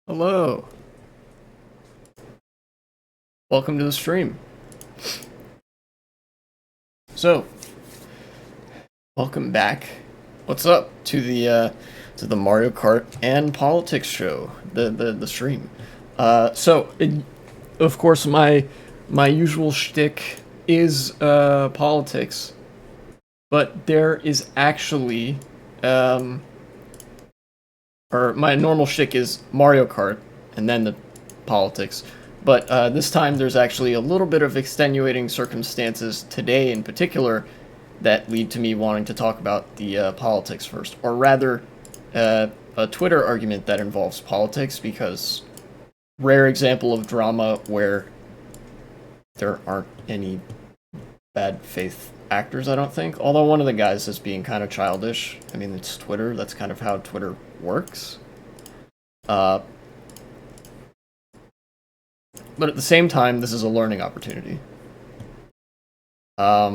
Hello. Welcome to the stream. So, welcome back. What's up to the Mario Kart and politics show, the stream. Of course, my usual shtick is politics, but there is actually or my normal shtick is Mario Kart and then the politics. But this time there's actually a little bit of extenuating circumstances today in particular that lead to me wanting to talk about the politics first. Or rather, a Twitter argument that involves politics, because rare example of drama where there aren't any bad faith actors, I don't think. Although one of the guys is being kind of childish. I mean, it's Twitter. That's kind of how Twitter works. But at the same time, this is a learning opportunity. Let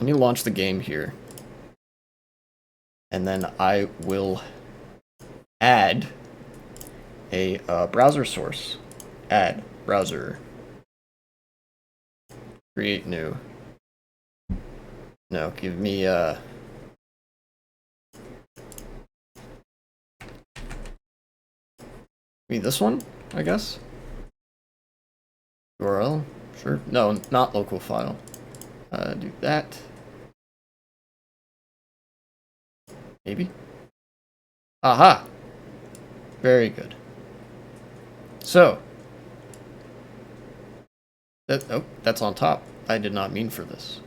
me launch the game here. And then I will add a browser source. Add browser. Create new. No, give me this one, I guess. URL, sure. No, not local file. Do that. Maybe. Aha! Very good. So. Oh, that's on top. I did not mean for this.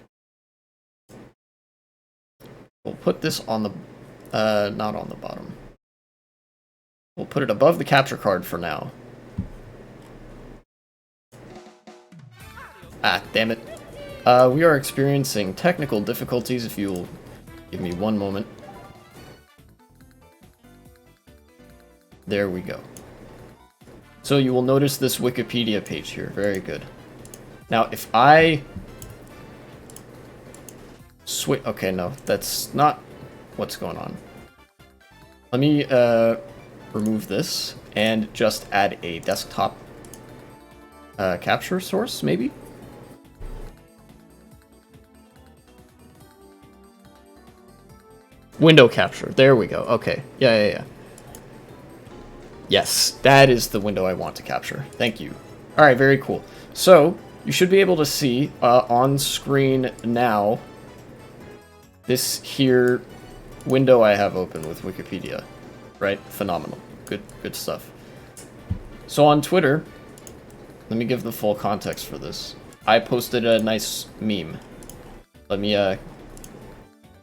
We'll put this on the, not on the bottom. We'll put it above the capture card for now. Ah, damn it. We are experiencing technical difficulties. If you'll give me one moment. There we go. So you will notice this Wikipedia page here. Very good. Now, if I switch... Okay, no, that's not what's going on. Let me remove this and just add a desktop capture source, maybe? Window capture. There we go. Okay. Yeah. Yes, that is the window I want to capture. Thank you. All right, very cool. So, you should be able to see on screen now this here window I have open with Wikipedia. Right? Phenomenal. Good stuff. So on Twitter, let me give the full context for this. I posted a nice meme. Let me,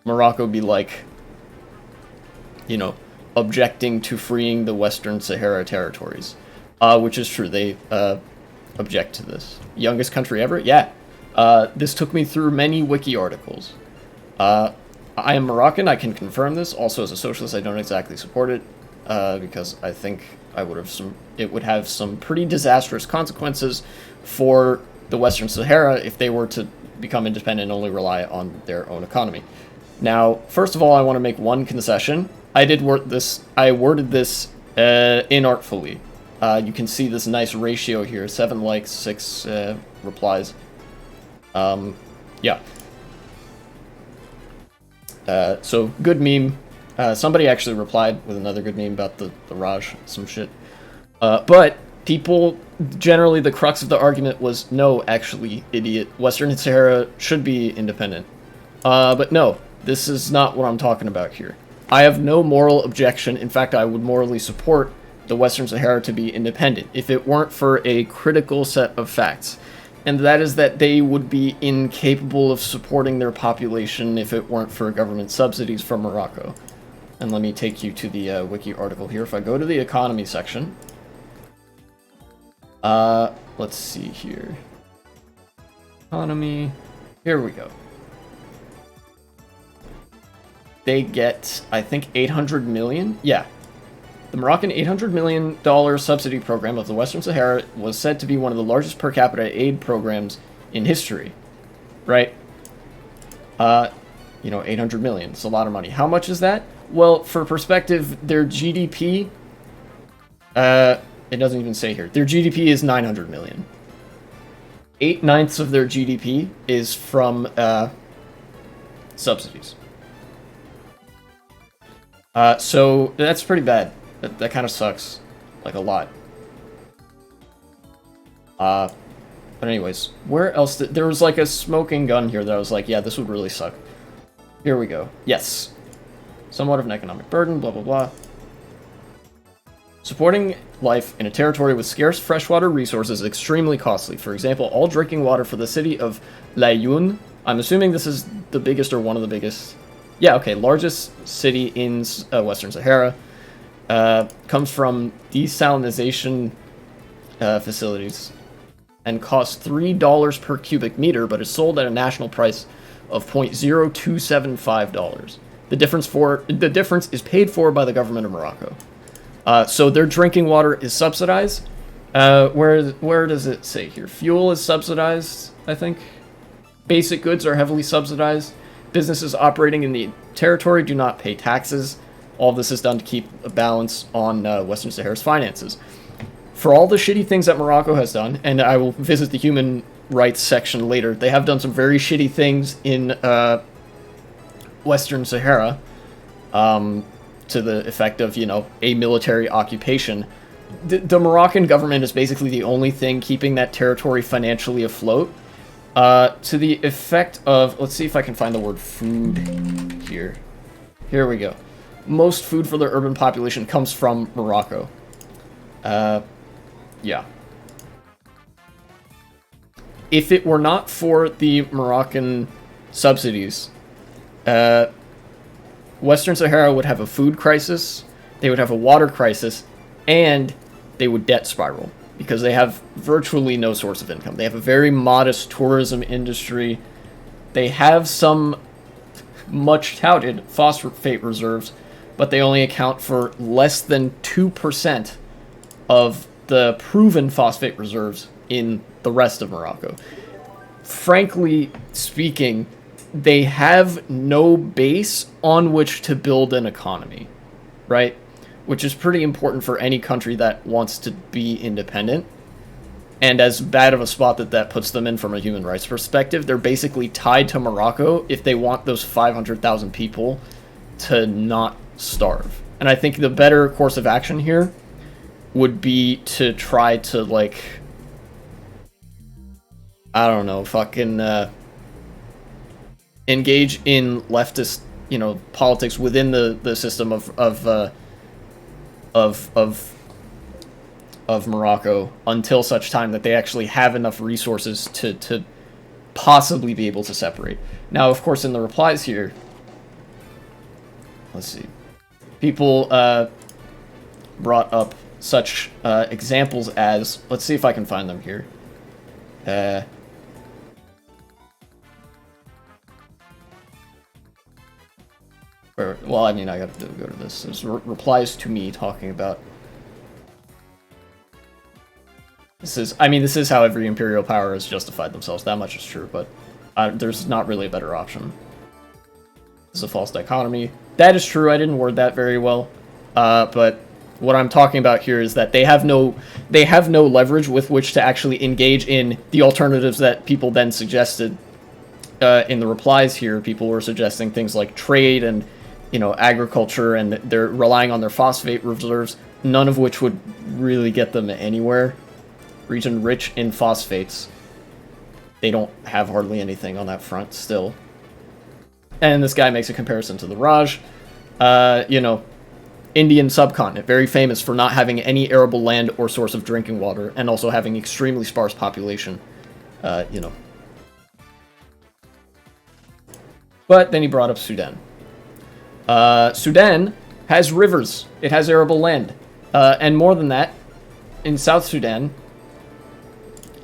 Morocco be like, you know, objecting to freeing the Western Sahara territories. Which is true, they object to this. Youngest country ever? Yeah. This took me through many wiki articles. I am Moroccan, I can confirm this. Also, as a socialist, I don't exactly support it, because I think it would have some pretty disastrous consequences for the Western Sahara if they were to become independent and only rely on their own economy. Now, first of all, I want to make one concession. I worded this inartfully. You can see this nice ratio here, 7 likes, 6 replies. Yeah. So, good meme. Somebody actually replied with another good meme about the Raj, some shit. But people, generally the crux of the argument was, no, actually, idiot, Western Sahara should be independent. But no, this is not what I'm talking about here. I have no moral objection. In fact, I would morally support the Western Sahara to be independent if it weren't for a critical set of facts. And that is that they would be incapable of supporting their population if it weren't for government subsidies from Morocco. And let me take you to the wiki article here. If I go to the economy section, let's see here. Economy, here we go. They get, I think, 800 million? Yeah. The Moroccan $800 million subsidy program of the Western Sahara was said to be one of the largest per capita aid programs in history. Right? You know, 800 million. It's a lot of money. How much is that? Well, for perspective, their GDP It doesn't even say here. Their GDP is 900 million. 8/9 of their GDP is from subsidies. So that's pretty bad. That kind of sucks, like a lot. But anyways, where else there was like a smoking gun here that I was like, yeah, this would really suck. Here we go. Yes. Somewhat of an economic burden, blah, blah, blah. Supporting life in a territory with scarce freshwater resources is extremely costly. For example, all drinking water for the city of Layun, I'm assuming this is the biggest or one of the biggest. Yeah, okay, largest city in Western Sahara. Comes from desalination facilities and costs $3 per cubic meter, but is sold at a national price of $0.0275. The difference is paid for by the government of Morocco. So their drinking water is subsidized. Where does it say here? Fuel is subsidized, I think. Basic goods are heavily subsidized. Businesses operating in the territory do not pay taxes. All this is done to keep a balance on Western Sahara's finances. For all the shitty things that Morocco has done, and I will visit the human rights section later, they have done some very shitty things in Western Sahara. To the effect of, you know, a military occupation. The Moroccan government is basically the only thing keeping that territory financially afloat. To the effect of, let's see if I can find the word food here. Here we go. Most food for the urban population comes from Morocco. Yeah. If it were not for the Moroccan subsidies, Western Sahara would have a food crisis, they would have a water crisis, and they would debt spiral, because they have virtually no source of income. They have a very modest tourism industry. They have some much-touted phosphate reserves, but they only account for less than 2% of the proven phosphate reserves in the rest of Morocco. Frankly speaking, they have no base on which to build an economy, right? Which is pretty important for any country that wants to be independent. And as bad of a spot that puts them in from a human rights perspective, they're basically tied to Morocco if they want those 500,000 people to not starve. And I think the better course of action here would be to try to, like, I don't know, fucking engage in leftist, you know, politics within the system of Morocco until such time that they actually have enough resources to possibly be able to separate. Now, of course, in the replies here, let's see, people brought up such examples as, let's see if I can find them here. Well, I mean, I gotta go to this. There's replies to me talking about... This is how every imperial power has justified themselves. That much is true, but there's not really a better option. This is a false dichotomy. That is true, I didn't word that very well. But what I'm talking about here is that they have no leverage with which to actually engage in the alternatives that people then suggested. In the replies here, people were suggesting things like trade and, you know, agriculture, and they're relying on their phosphate reserves, none of which would really get them anywhere. Region rich in phosphates. They don't have hardly anything on that front still. And this guy makes a comparison to the Raj. You know, Indian subcontinent, very famous for not having any arable land or source of drinking water, and also having extremely sparse population. You know. But then he brought up Sudan. Sudan has rivers. It has arable land. And more than that, in South Sudan,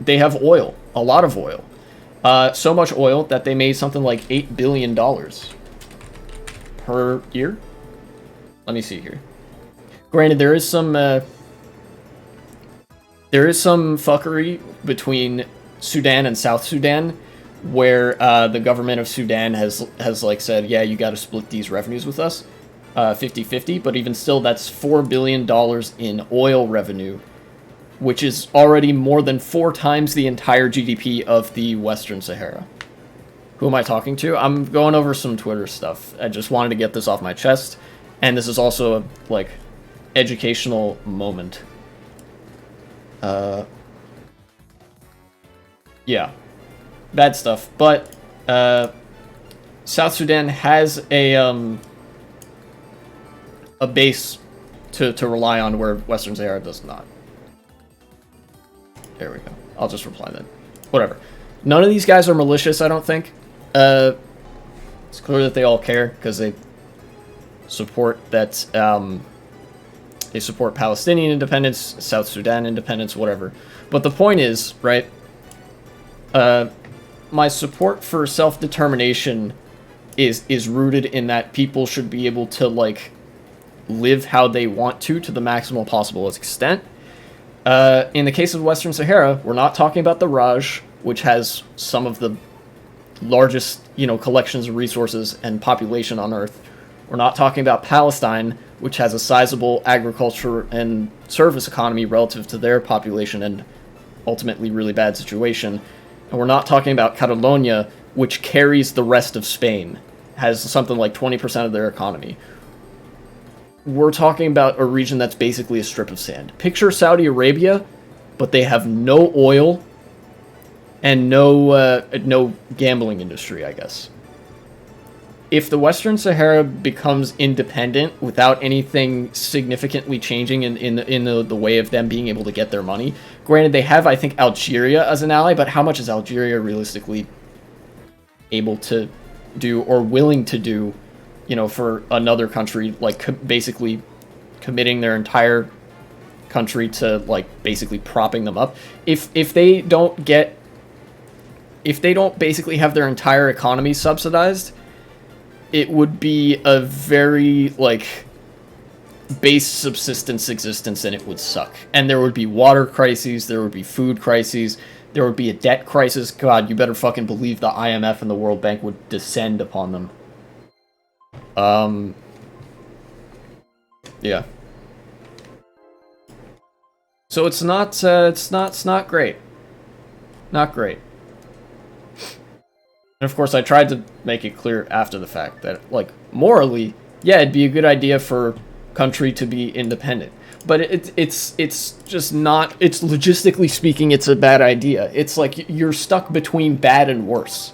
they have oil. A lot of oil. So much oil that they made something like $8 billion per year. Let me see here. Granted, there is some fuckery between Sudan and South Sudan, where the government of Sudan has like said, yeah, you got to split these revenues with us. 50-50, but even still, that's $4 billion in oil revenue, which is already more than 4 times the entire GDP of the Western Sahara. Who am I talking to? I'm going over some Twitter stuff. I just wanted to get this off my chest, and this is also a, like, educational moment. Yeah. Bad stuff. But, South Sudan has a base to rely on where Western Sahara does not. There we go. I'll just reply then. Whatever. None of these guys are malicious, I don't think. It's clear that they all care, because they support that, they support Palestinian independence, South Sudan independence, whatever. But the point is, right, my support for self-determination is rooted in that people should be able to, like, live how they want to the maximal possible extent. In the case of Western Sahara, we're not talking about the Raj, which has some of the largest, collections of resources and population on Earth. We're not talking about Palestine, which has a sizable agriculture and service economy relative to their population and ultimately really bad situation. And we're not talking about Catalonia, which carries the rest of Spain, has something like 20% of their economy. We're talking about a region that's basically a strip of sand. Picture Saudi Arabia, but they have no oil and no gambling industry, I guess. If the Western Sahara becomes independent without anything significantly changing in the way of them being able to get their money, granted they have, I think, Algeria as an ally, but how much is Algeria realistically able to do or willing to do, for another country, like basically committing their entire country to, like, basically propping them up? If they don't basically have their entire economy subsidized, it would be a very, like, base subsistence existence, and it would suck. And there would be water crises, there would be food crises, there would be a debt crisis. God, you better fucking believe the IMF and the World Bank would descend upon them. Yeah. So it's not great. Not great. And of course, I tried to make it clear after the fact that, like, morally, yeah, it'd be a good idea for country to be independent. But it's just not, it's logistically speaking, it's a bad idea. It's like you're stuck between bad and worse.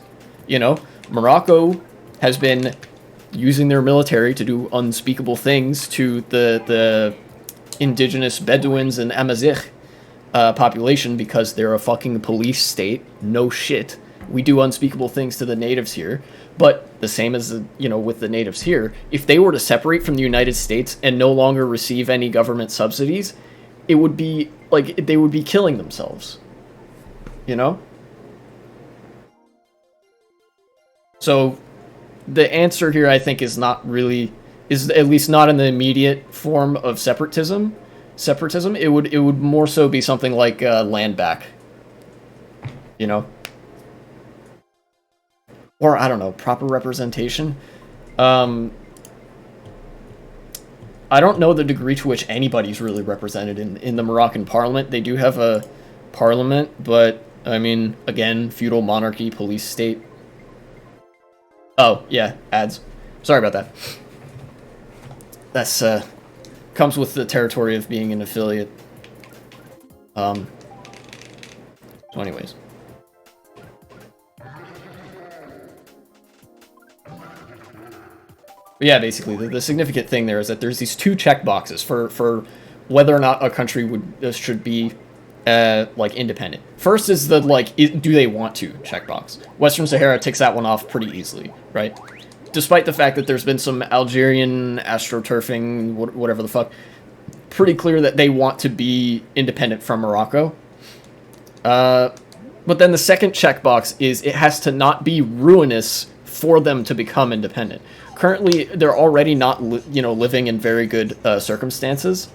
Morocco has been using their military to do unspeakable things to the indigenous Bedouins and Amazigh population because they're a fucking police state. No shit. We do unspeakable things to the natives here, but the same as, with the natives here, if they were to separate from the United States and no longer receive any government subsidies, it would be, like, they would be killing themselves. So, the answer here, I think, is at least not in the immediate form of separatism. It would more so be something like land back. Or, I don't know, proper representation. I don't know the degree to which anybody's really represented in the Moroccan parliament. They do have a parliament, but, I mean, again, feudal monarchy, police state. Oh, yeah, ads. Sorry about that. That's, comes with the territory of being an affiliate. So anyways. But yeah, basically, the significant thing there is that there's these 2 checkboxes for whether or not a country should be, like, independent. First is the, like, do they want to checkbox. Western Sahara ticks that one off pretty easily, right? Despite the fact that there's been some Algerian astroturfing, whatever the fuck, pretty clear that they want to be independent from Morocco. But then the second checkbox is it has to not be ruinous for them to become independent. Currently, they're already not, living in very good circumstances,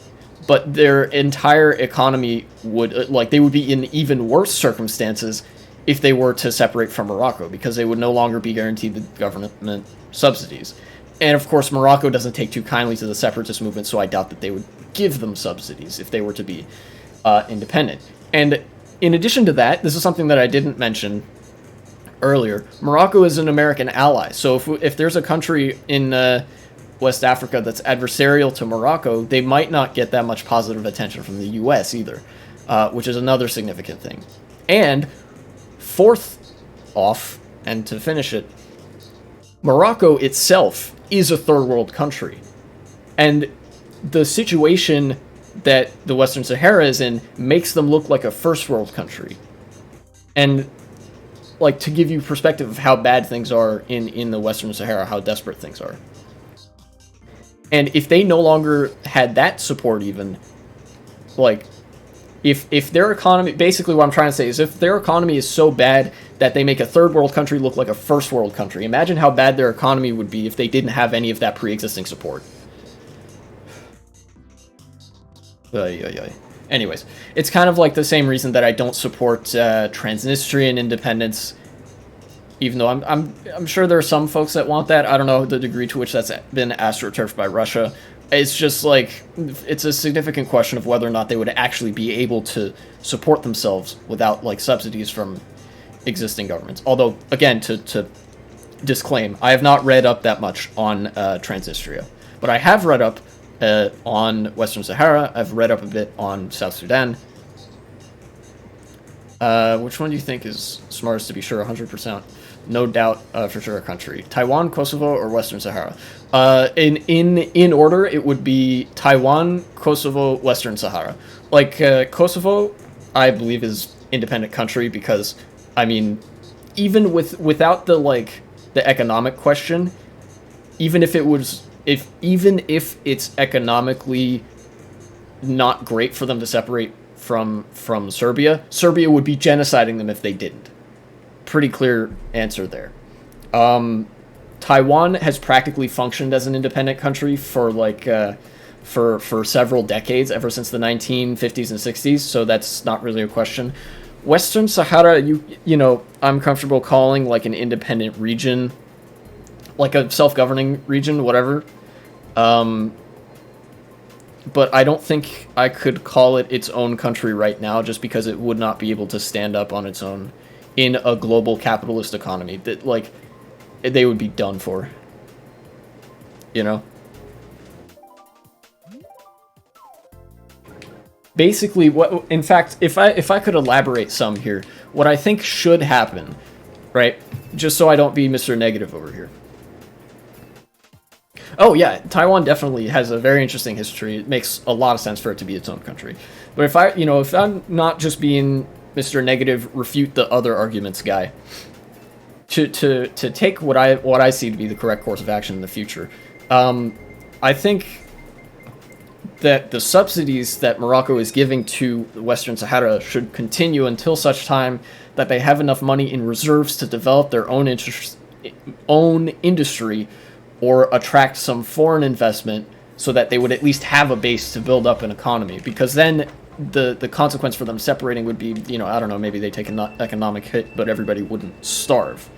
but their entire economy would, they would be in even worse circumstances if they were to separate from Morocco, because they would no longer be guaranteed the government subsidies. And of course, Morocco doesn't take too kindly to the separatist movement, so I doubt that they would give them subsidies if they were to be independent. And in addition to that, this is something that I didn't mention earlier. Morocco is an American ally, so if there's a country in West Africa that's adversarial to Morocco, they might not get that much positive attention from the U.S. either, which is another significant thing. And fourth off, and to finish it, Morocco itself is a third world country. And the situation that the Western Sahara is in makes them look like a first world country. And like, to give you perspective of how bad things are in the Western Sahara, how desperate things are. And if they no longer had that support even, like, if their economy, basically what I'm trying to say is if their economy is so bad that they make a third world country look like a first world country, imagine how bad their economy would be if they didn't have any of that pre-existing support. Anyways, it's kind of like the same reason that I don't support Transnistrian independence, even though I'm sure there are some folks that want that. I don't know the degree to which that's been astroturfed by Russia. It's just like, it's a significant question of whether or not they would actually be able to support themselves without like subsidies from existing governments. Although, again, to disclaim, I have not read up that much on Transnistria, but I have read up on Western Sahara. I've read up a bit on South Sudan. Which one do you think is smartest to be sure? 100%. No doubt for sure a country. Taiwan, Kosovo, or Western Sahara? In order, it would be Taiwan, Kosovo, Western Sahara. Like, Kosovo, I believe, is independent country because, I mean, even without the, like, the economic question, even if it's economically not great for them to separate from Serbia, Serbia would be genociding them if they didn't. Pretty clear answer there. Taiwan has practically functioned as an independent country for like for several decades, ever since the 1950s and 60s, so that's not really a question. Western Sahara, you know, I'm comfortable calling like an independent region, like a self-governing region, whatever. But I don't think I could call it its own country right now, just because it would not be able to stand up on its own in a global capitalist economy. That, like, they would be done for. You know? Basically, in fact, if I could elaborate some here, what I think should happen, right? Just so I don't be Mr. Negative over here. Oh yeah, Taiwan definitely has a very interesting history. It makes a lot of sense for it to be its own country. But if I'm not just being Mr. Negative, refute the other arguments guy, to take what I see to be the correct course of action in the future, I think that the subsidies that Morocco is giving to the Western Sahara should continue until such time that they have enough money in reserves to develop their own industry or attract some foreign investment so that they would at least have a base to build up an economy. Because then the consequence for them separating would be, you know, I don't know, maybe they take an economic hit, but everybody wouldn't starve.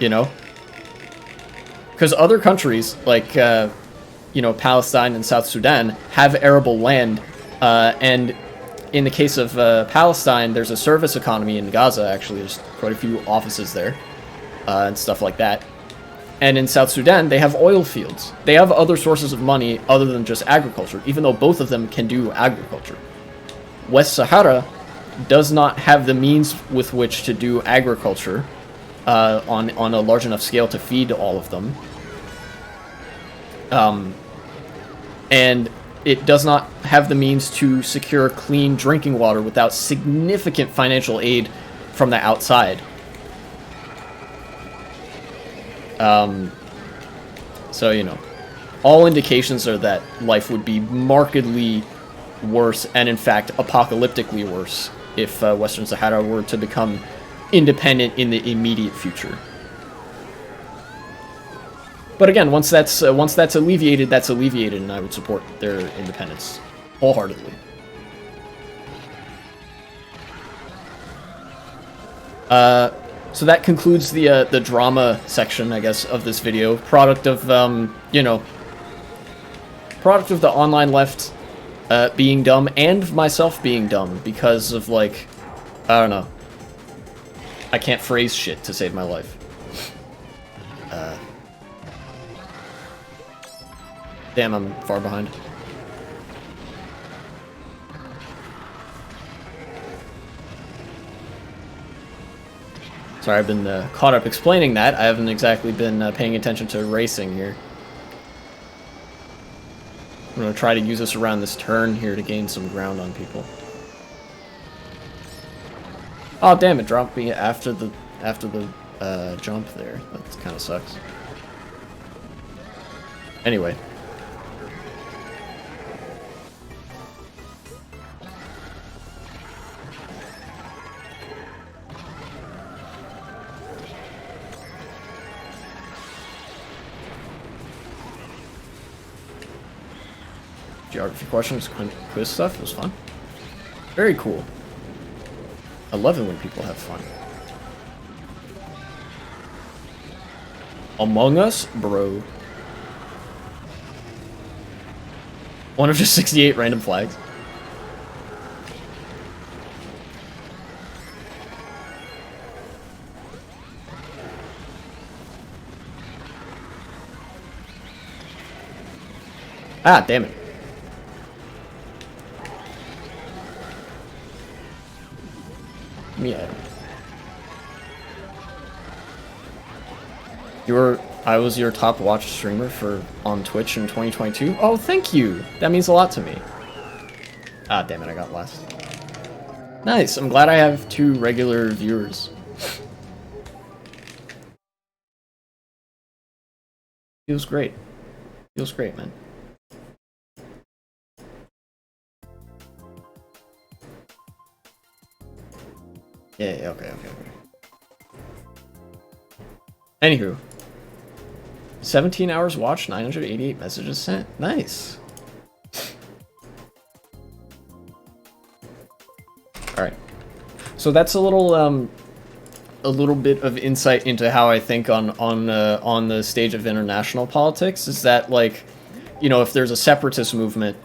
You know? Because other countries, like, you know, Palestine and South Sudan, have arable land, and in the case of Palestine, there's a service economy in Gaza, actually. There's quite a few offices there, and stuff like that. And in South Sudan, they have oil fields. They have other sources of money other than just agriculture, even though both of them can do agriculture. West Sahara does not have the means with which to do agriculture on a large enough scale to feed all of them. And it does not have the means to secure clean drinking water without significant financial aid from the outside. So, you know, all indications are that life would be markedly worse, and in fact, apocalyptically worse, if Western Sahara were to become independent in the immediate future. But again, once that's alleviated, that's alleviated, and I would support their independence wholeheartedly. So that concludes the drama section, I guess, of this video. Product of, you know, product of the online left being dumb, and myself being dumb, because of, like, I don't know. I can't phrase shit to save my life. Damn, I'm far behind. Sorry, I've been caught up explaining that. I haven't exactly been paying attention to racing here. I'm going to try to use this around this turn here to gain some ground on people. Oh, damn, it dropped me after the jump there. That kind of sucks. Anyway. Geography questions, quiz stuff, it was fun. Very cool. I love it when people have fun. Among Us? Bro. One of just 68 random flags. Ah, damn it. Yeah. I was your top watched streamer on Twitch in 2022. Oh, thank you. That means a lot to me. Ah, damn it, I got last. Nice. I'm glad I have 2 regular viewers. Feels great. Feels great, man. Yeah, okay. Anywho. 17 hours watched, 988 messages sent. Nice. Alright. So that's a little bit of insight into how I think on the stage of international politics, is that, like, you know, if there's a separatist movement,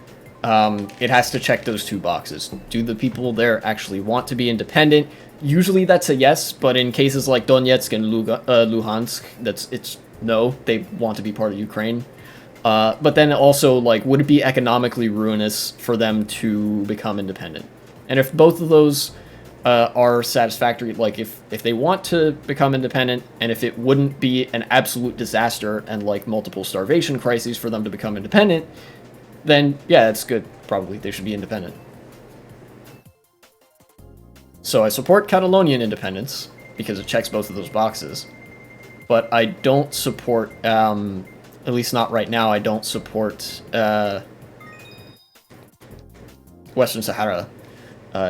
it has to check those 2 boxes. Do the people there actually want to be independent? Usually that's a yes, but in cases like Donetsk and Luhansk, it's no, they want to be part of Ukraine. But then also, like, would it be economically ruinous for them to become independent? And if both of those are satisfactory, like if they want to become independent, and if it wouldn't be an absolute disaster and like multiple starvation crises for them to become independent, then yeah, that's good. Probably they should be independent. So I support Catalonian independence because it checks both of those boxes, but I don't support, at least not right now, I don't support Western Sahara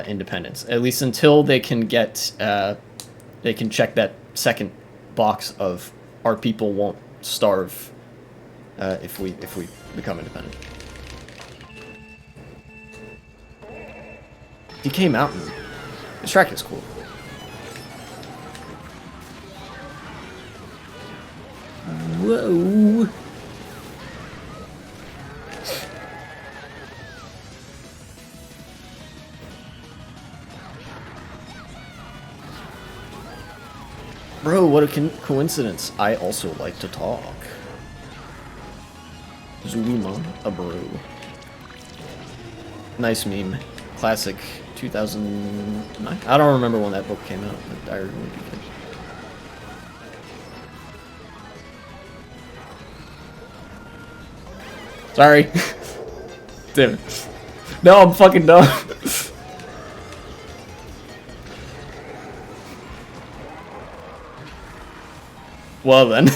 independence, at least until they can get, they can check that second box of our people won't starve if we become independent. DK Mountain. This track is cool. Whoa. Bro, what a coincidence. I also like to talk. Zulima, a bro. Nice meme. Classic 2009. I don't remember when that book came out, but I remember it. Sorry. Damn it. No, I'm fucking dumb. Well then.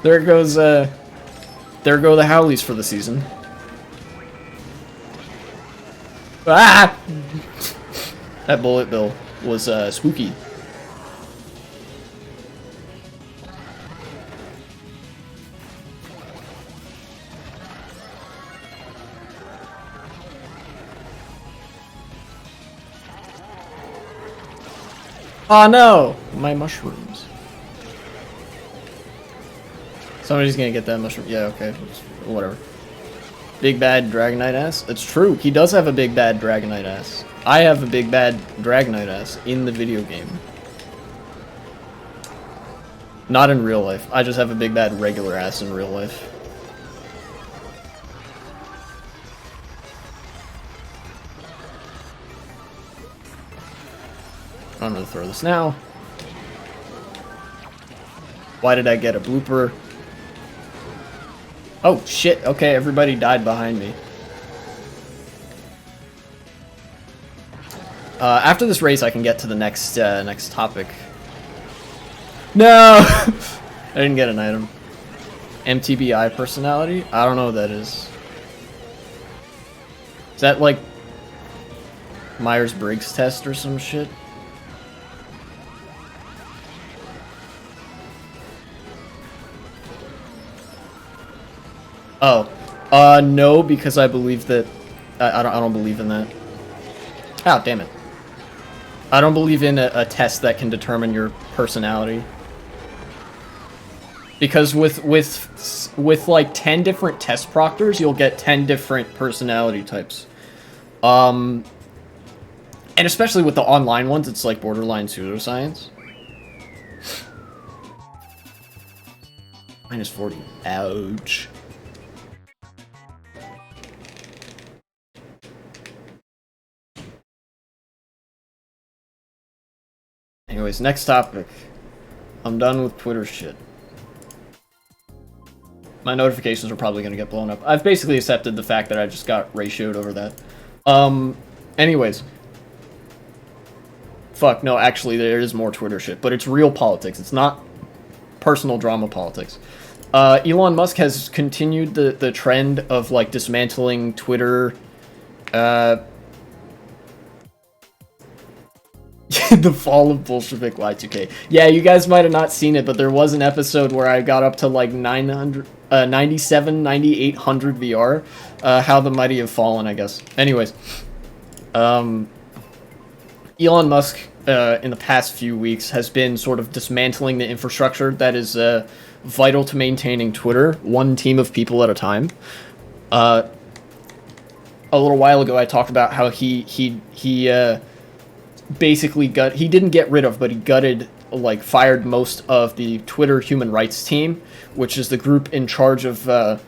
There goes, there go the Howleys for the season. Ah! That bullet bill was spooky. Oh no! my mushrooms. Somebody's gonna get that mushroom. Yeah, okay. Whatever. Big bad Dragonite ass? It's true. He does have a big bad Dragonite ass. I have a big bad Dragonite ass in the video game. Not in real life. I just have a big bad regular ass in real life. I'm gonna throw this now. Why did I get a blooper? Oh shit, okay, everybody died behind me. After this race I can get to the next next topic. No! I didn't get an item. MTBI personality? I don't know what that is. Is that like Myers-Briggs test or some shit? Oh, no, because I believe that I don't believe in that. Oh, damn it! I don't believe in a test that can determine your personality. Because with like 10 different test proctors, you'll get 10 different personality types. And especially with the online ones, it's like borderline pseudoscience. Minus 40. Ouch. Anyways, next topic. I'm done with Twitter shit. My notifications are probably going to get blown up. I've basically accepted the fact that I just got ratioed over that. Anyways. Fuck, no, actually there is more Twitter shit, but it's real politics. It's not personal drama politics. Elon Musk has continued the trend of, like, dismantling Twitter, the fall of Bolshevik Y2K. Yeah, you guys might have not seen it, but there was an episode where I got up to like 97, 9800 VR. How the mighty have fallen, I guess. Anyways. Elon Musk, in the past few weeks, has been sort of dismantling the infrastructure that is vital to maintaining Twitter, one team of people at a time. A little while ago, I talked about how he basically he didn't get rid of, but he gutted, like, fired most of the Twitter human rights team, which is the group in charge of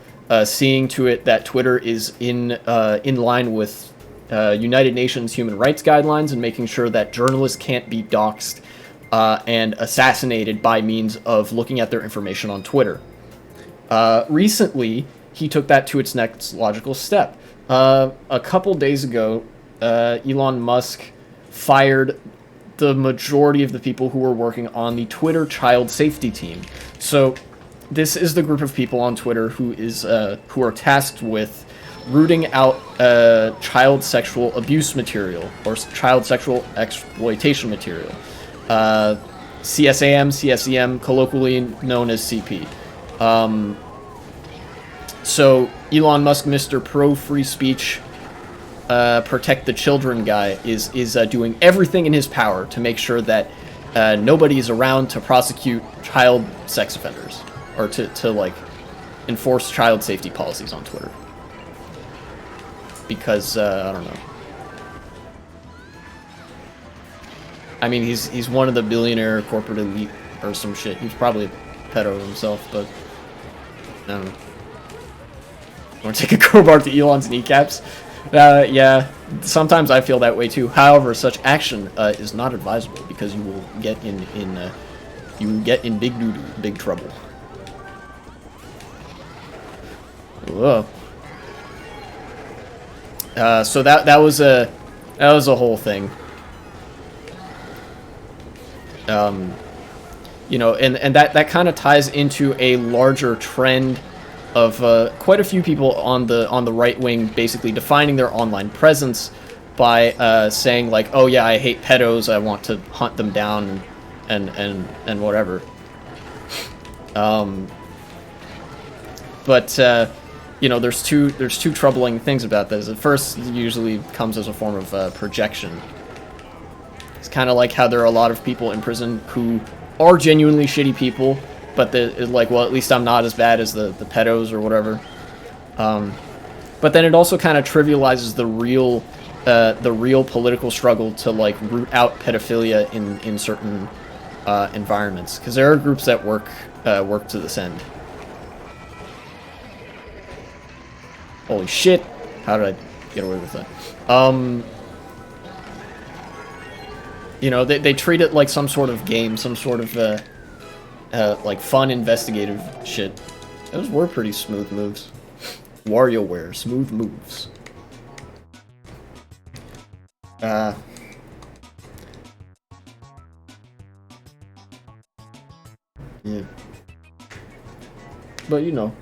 seeing to it that Twitter is in line with United Nations human rights guidelines and making sure that journalists can't be doxxed and assassinated by means of looking at their information on Twitter. Recently, he took that to its next logical step. A couple days ago, Elon Musk fired the majority of the people who were working on the Twitter child safety team. So this is the group of people on Twitter who are tasked with rooting out child sexual abuse material or child sexual exploitation material. CSAM, CSEM, colloquially known as CP. So Elon Musk, Mr. Pro Free Speech, protect the children guy, is doing everything in his power to make sure that nobody is around to prosecute child sex offenders or to like enforce child safety policies on Twitter. Because I don't know. I mean, he's one of the billionaire corporate elite or some shit. He's probably a pedo himself, but I don't know. Want to take a crowbar to Elon's kneecaps? Yeah, sometimes I feel that way too. However, such action is not advisable because you will get in big trouble. Whoa. So that was a whole thing. You know, and that kind of ties into a larger trend of quite a few people on the right wing basically defining their online presence by saying like, oh yeah, I hate pedos, I want to hunt them down and whatever. But you know, there's two troubling things about this. At first, it usually comes as a form of projection. It's kind of like how there are a lot of people in prison who are genuinely shitty people, but like, well, at least I'm not as bad as the pedos or whatever. But then it also kind of trivializes the real political struggle to like root out pedophilia in certain environments, because there are groups that work to this end. Holy shit! How did I get away with that? You know, they treat it like some sort of game, some sort of like fun investigative shit. Those were pretty smooth moves. WarioWare, smooth moves. Yeah. But you know.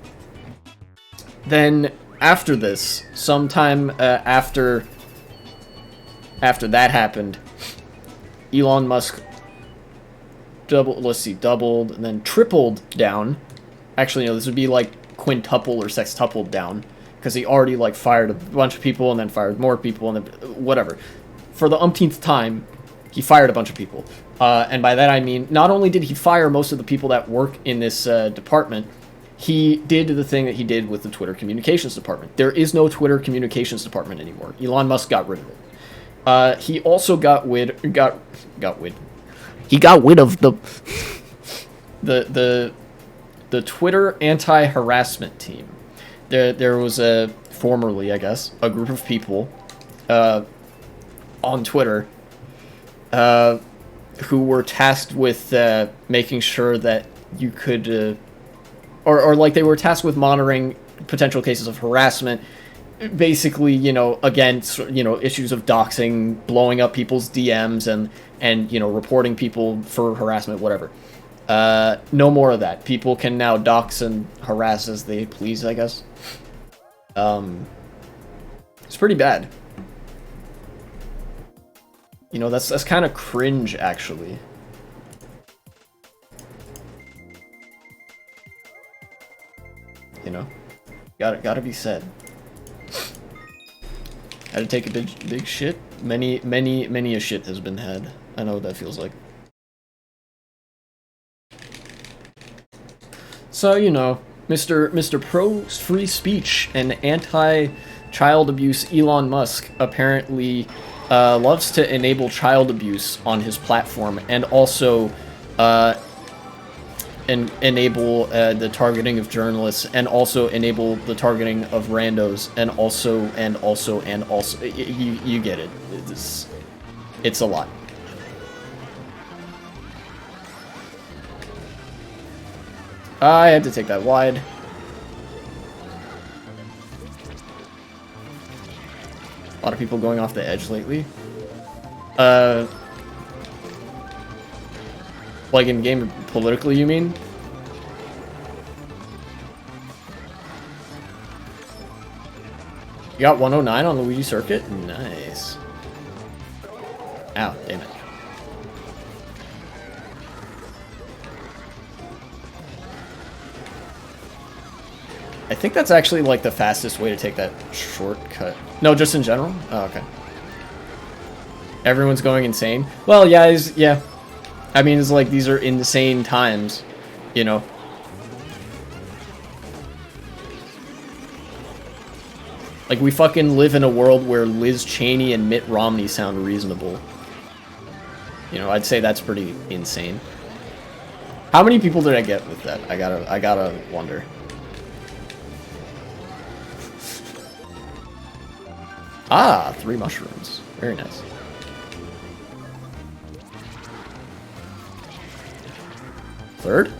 Then after this, sometime after that happened, Elon Musk doubled and then tripled down. Actually, no, this would be like quintuple or sextupled down, because he already like fired a bunch of people and then fired more people and then whatever. For the umpteenth time, he fired a bunch of people. And by that I mean, not only did he fire most of the people that work in this department, he did the thing that he did with the Twitter communications department. There is no Twitter communications department anymore. Elon Musk got rid of it. He also got rid of the Twitter anti-harassment team. There was formerly, I guess, a group of people on Twitter who were tasked with making sure that you could, or like they were tasked with monitoring potential cases of harassment. Basically, you know, against, you know, issues of doxing, blowing up people's DMs, and you know, reporting people for harassment, whatever. No more of that. People can now dox and harass as they please, I guess. It's pretty bad. You know, that's kind of cringe, actually. You know, gotta be said. Had to take a big shit. Many a shit has been had. I know what that feels like. So, you know, Mr. Pro Free Speech and anti-child abuse Elon Musk apparently loves to enable child abuse on his platform, and also enable the targeting of journalists, and also enable the targeting of randos, and also you get it. It's a lot. I had to take that wide. A lot of people going off the edge lately. Like in game politically, you mean? You got 109 on Luigi Circuit? Nice. Ow, damn it. I think that's actually like the fastest way to take that shortcut. No, just in general? Oh, okay. Everyone's going insane? Well, yeah, yeah. I mean, it's like these are insane times, you know. Like, we fucking live in a world where Liz Cheney and Mitt Romney sound reasonable. You know, I'd say that's pretty insane. How many people did I get with that? I gotta wonder. Ah, 3 mushrooms. Very nice. Third?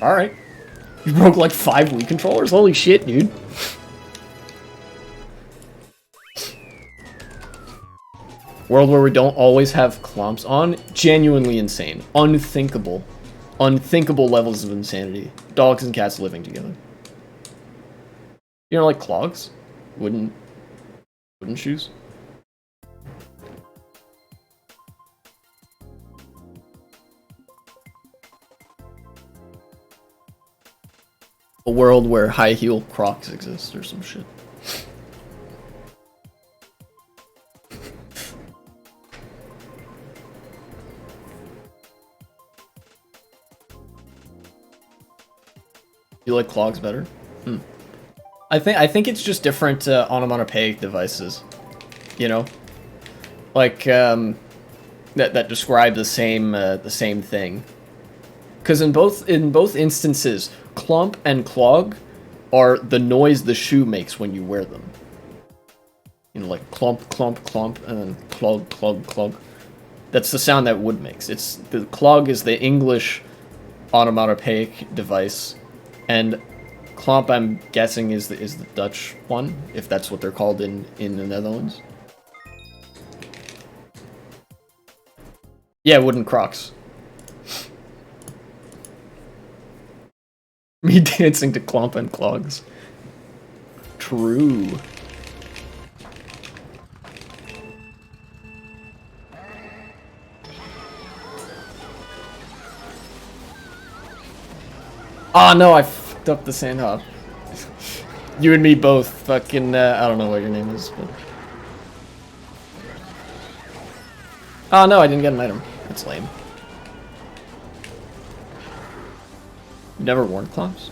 Alright. You broke like 5 Wii controllers? Holy shit, dude. World where we don't always have clomps on? Genuinely insane. Unthinkable. Unthinkable levels of insanity. Dogs and cats living together. You know, like clogs? Wooden shoes? A world where high heel Crocs exist or some shit. You like clogs better? Hmm. I think it's just different onomatopoeic devices. You know, like that describe the same thing. Because in both instances, clomp and clog are the noise the shoe makes when you wear them. You know, like clomp, clomp, clomp, and then clog, clog, clog. That's the sound that wood makes. It's the clog is the English onomatopoeic device, and clomp, I'm guessing, is the Dutch one, if that's what they're called in the Netherlands. Yeah, wooden Crocs. Me dancing to clomp and clogs. True. Oh no, I fucked up the sand hop. You and me both. Fucking, I don't know what your name is, but... Oh no, I didn't get an item. That's lame. You never worn clomps?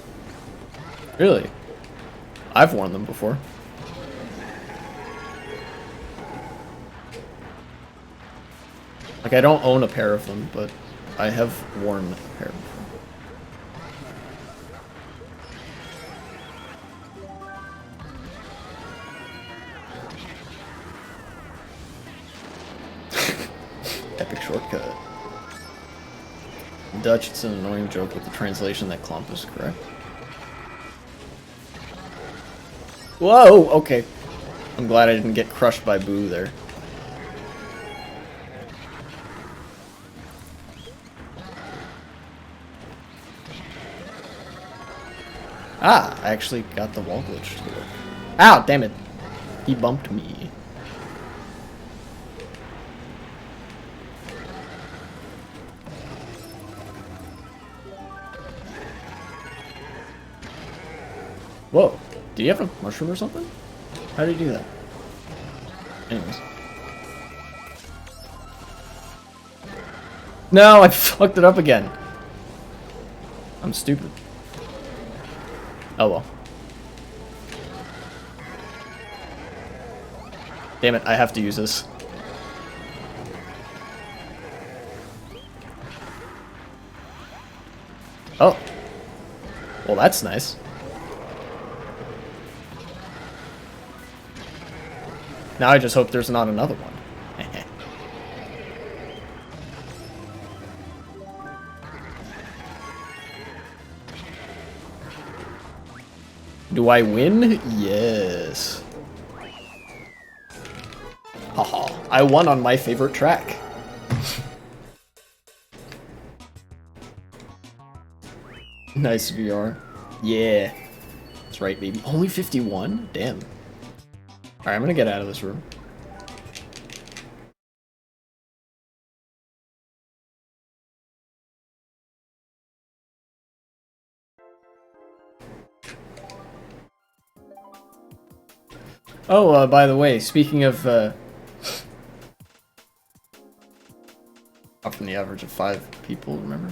Really? I've worn them before. Like, I don't own a pair of them, but I have worn a pair before. Epic shortcut. In Dutch, it's an annoying joke with the translation that clomp is correct. Whoa, okay. I'm glad I didn't get crushed by Boo there. Ah, I actually got the wall glitch to work. Ow, damn it. He bumped me. Whoa. Do you have a mushroom or something? How did you do that? Anyways. No, I fucked it up again. I'm stupid. Oh well. Damn it, I have to use this. Oh. Well, that's nice. Now I just hope there's not another one. Do I win? Yes. Haha, I won on my favorite track. Nice VR. Yeah. That's right, baby. Only 51? Damn. Alright, I'm gonna get out of this room. Oh, by the way, speaking of, up from the average of 5 people, remember?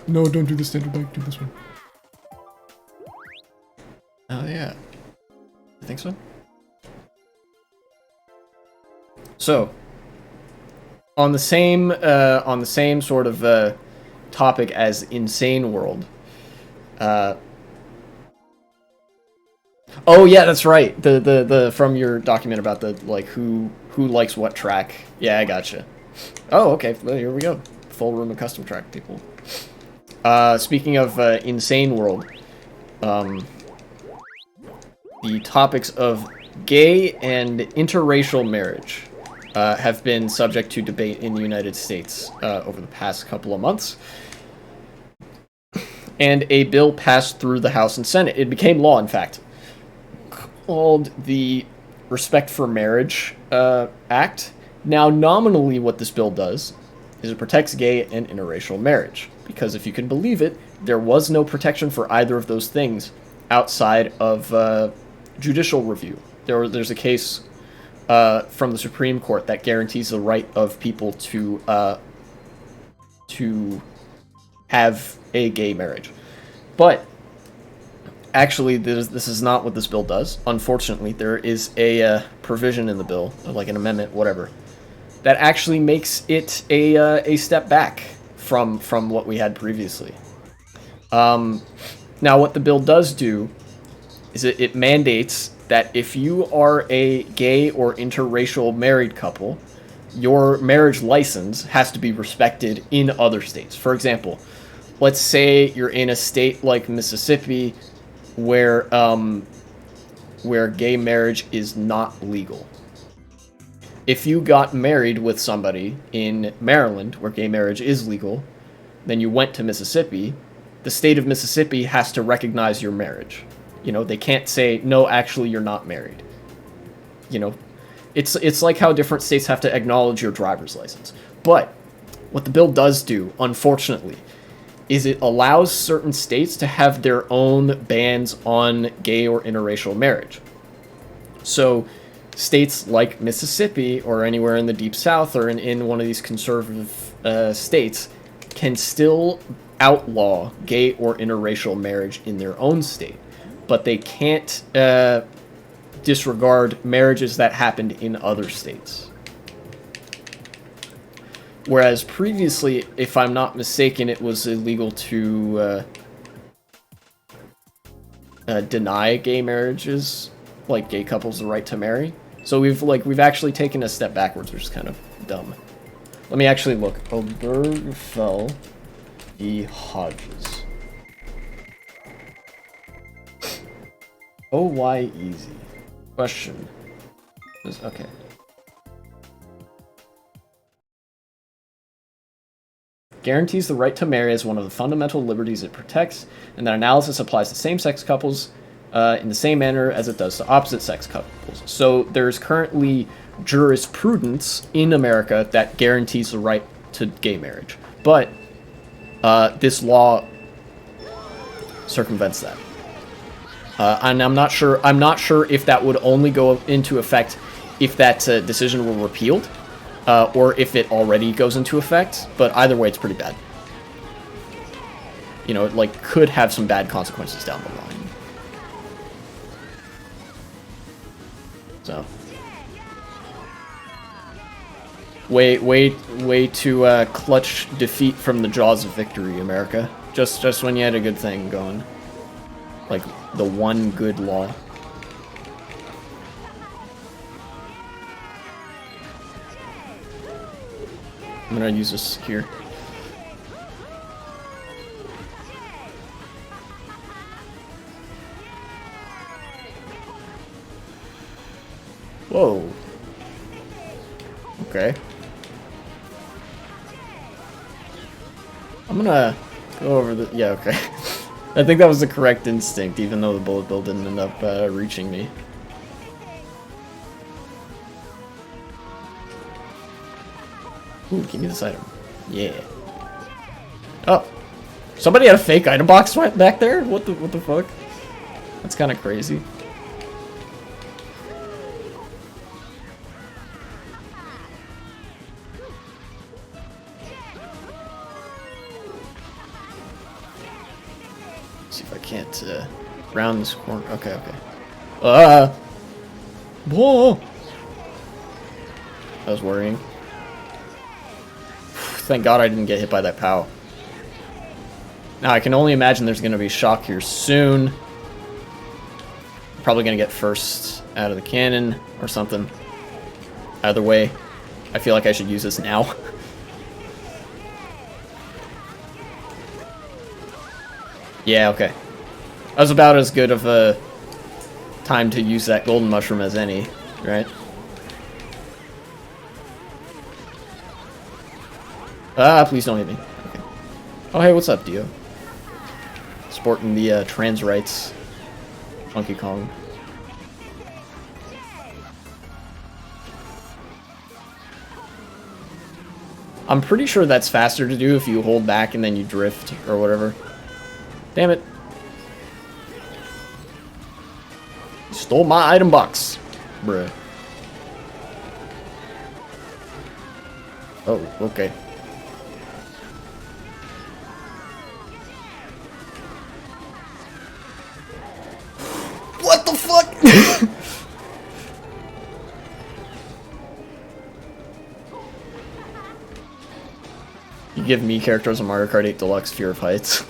No, don't do the standard bike, do this one. Oh, yeah. I think so. So, on the same sort of, topic as Insane World, oh yeah, that's right. The from your document about the like who likes what track. Yeah, I gotcha. Oh, okay. Well, here we go. Full room of custom track people. Speaking of Insane World, the topics of gay and interracial marriage have been subject to debate in the United States over the past couple of months. And a bill passed through the House and Senate. It became law, in fact, called the Respect for Marriage Act. Now, nominally, what this bill does is it protects gay and interracial marriage. Because if you can believe it, there was no protection for either of those things outside of judicial review. There's a case from the Supreme Court that guarantees the right of people to have a gay marriage. But actually, this is not what this bill does. Unfortunately, there is a provision in the bill, like an amendment, whatever, that actually makes it a step back from what we had previously. Now, what the bill does do is it mandates that if you are a gay or interracial married couple, your marriage license has to be respected in other states. For example, let's say you're in a state like Mississippi where gay marriage is not legal. If you got married with somebody in Maryland where gay marriage is legal, then you went to Mississippi, the state of Mississippi has to recognize your marriage. You know, they can't say, no, actually, you're not married. You know, it's like how different states have to acknowledge your driver's license. But what the bill does do, unfortunately, is it allows certain states to have their own bans on gay or interracial marriage. So states like Mississippi or anywhere in the Deep South or in one of these conservative states can still outlaw gay or interracial marriage in their own state, but they can't disregard marriages that happened in other states. Whereas previously, if I'm not mistaken, it was illegal to deny gay marriages, like gay couples, the right to marry. So we've actually taken a step backwards, which is kind of dumb. Let me actually look. Obergefell v. Hodges. Oh, why easy? Question. Okay. Guarantees the right to marry as one of the fundamental liberties it protects, and that analysis applies to same-sex couples in the same manner as it does to opposite-sex couples. So there's currently jurisprudence in America that guarantees the right to gay marriage, but this law circumvents that. And I'm not sure if that would only go into effect if that decision were repealed, or if it already goes into effect. But either way, it's pretty bad. You know, it like could have some bad consequences down the line. So, way to clutch defeat from the jaws of victory, America. Just when you had a good thing going, like the one good law. I'm gonna use this here. Whoa. Okay. I'm gonna go over the... Yeah, okay. I think that was the correct instinct, even though the bullet bill didn't end up reaching me. Ooh, give me this item. Yeah. Oh. Somebody had a fake item box right back there? What the fuck? That's kind of crazy. See if I can't round this corner. Okay. Whoa! I was worrying. Thank God I didn't get hit by that POW. Now I can only imagine there's going to be shock here soon. Probably going to get first out of the cannon or something. Either way, I feel like I should use this now. Yeah, okay. That was about as good of a time to use that golden mushroom as any, right? Ah, please don't hit me. Okay. Oh, hey, what's up, Dio? Sporting the trans rights. Funky Kong. I'm pretty sure that's faster to do if you hold back and then you drift or whatever. Damn it. You stole my item box. Bruh. Oh, okay. What the fuck? You give me characters on Mario Kart 8 Deluxe fear of heights.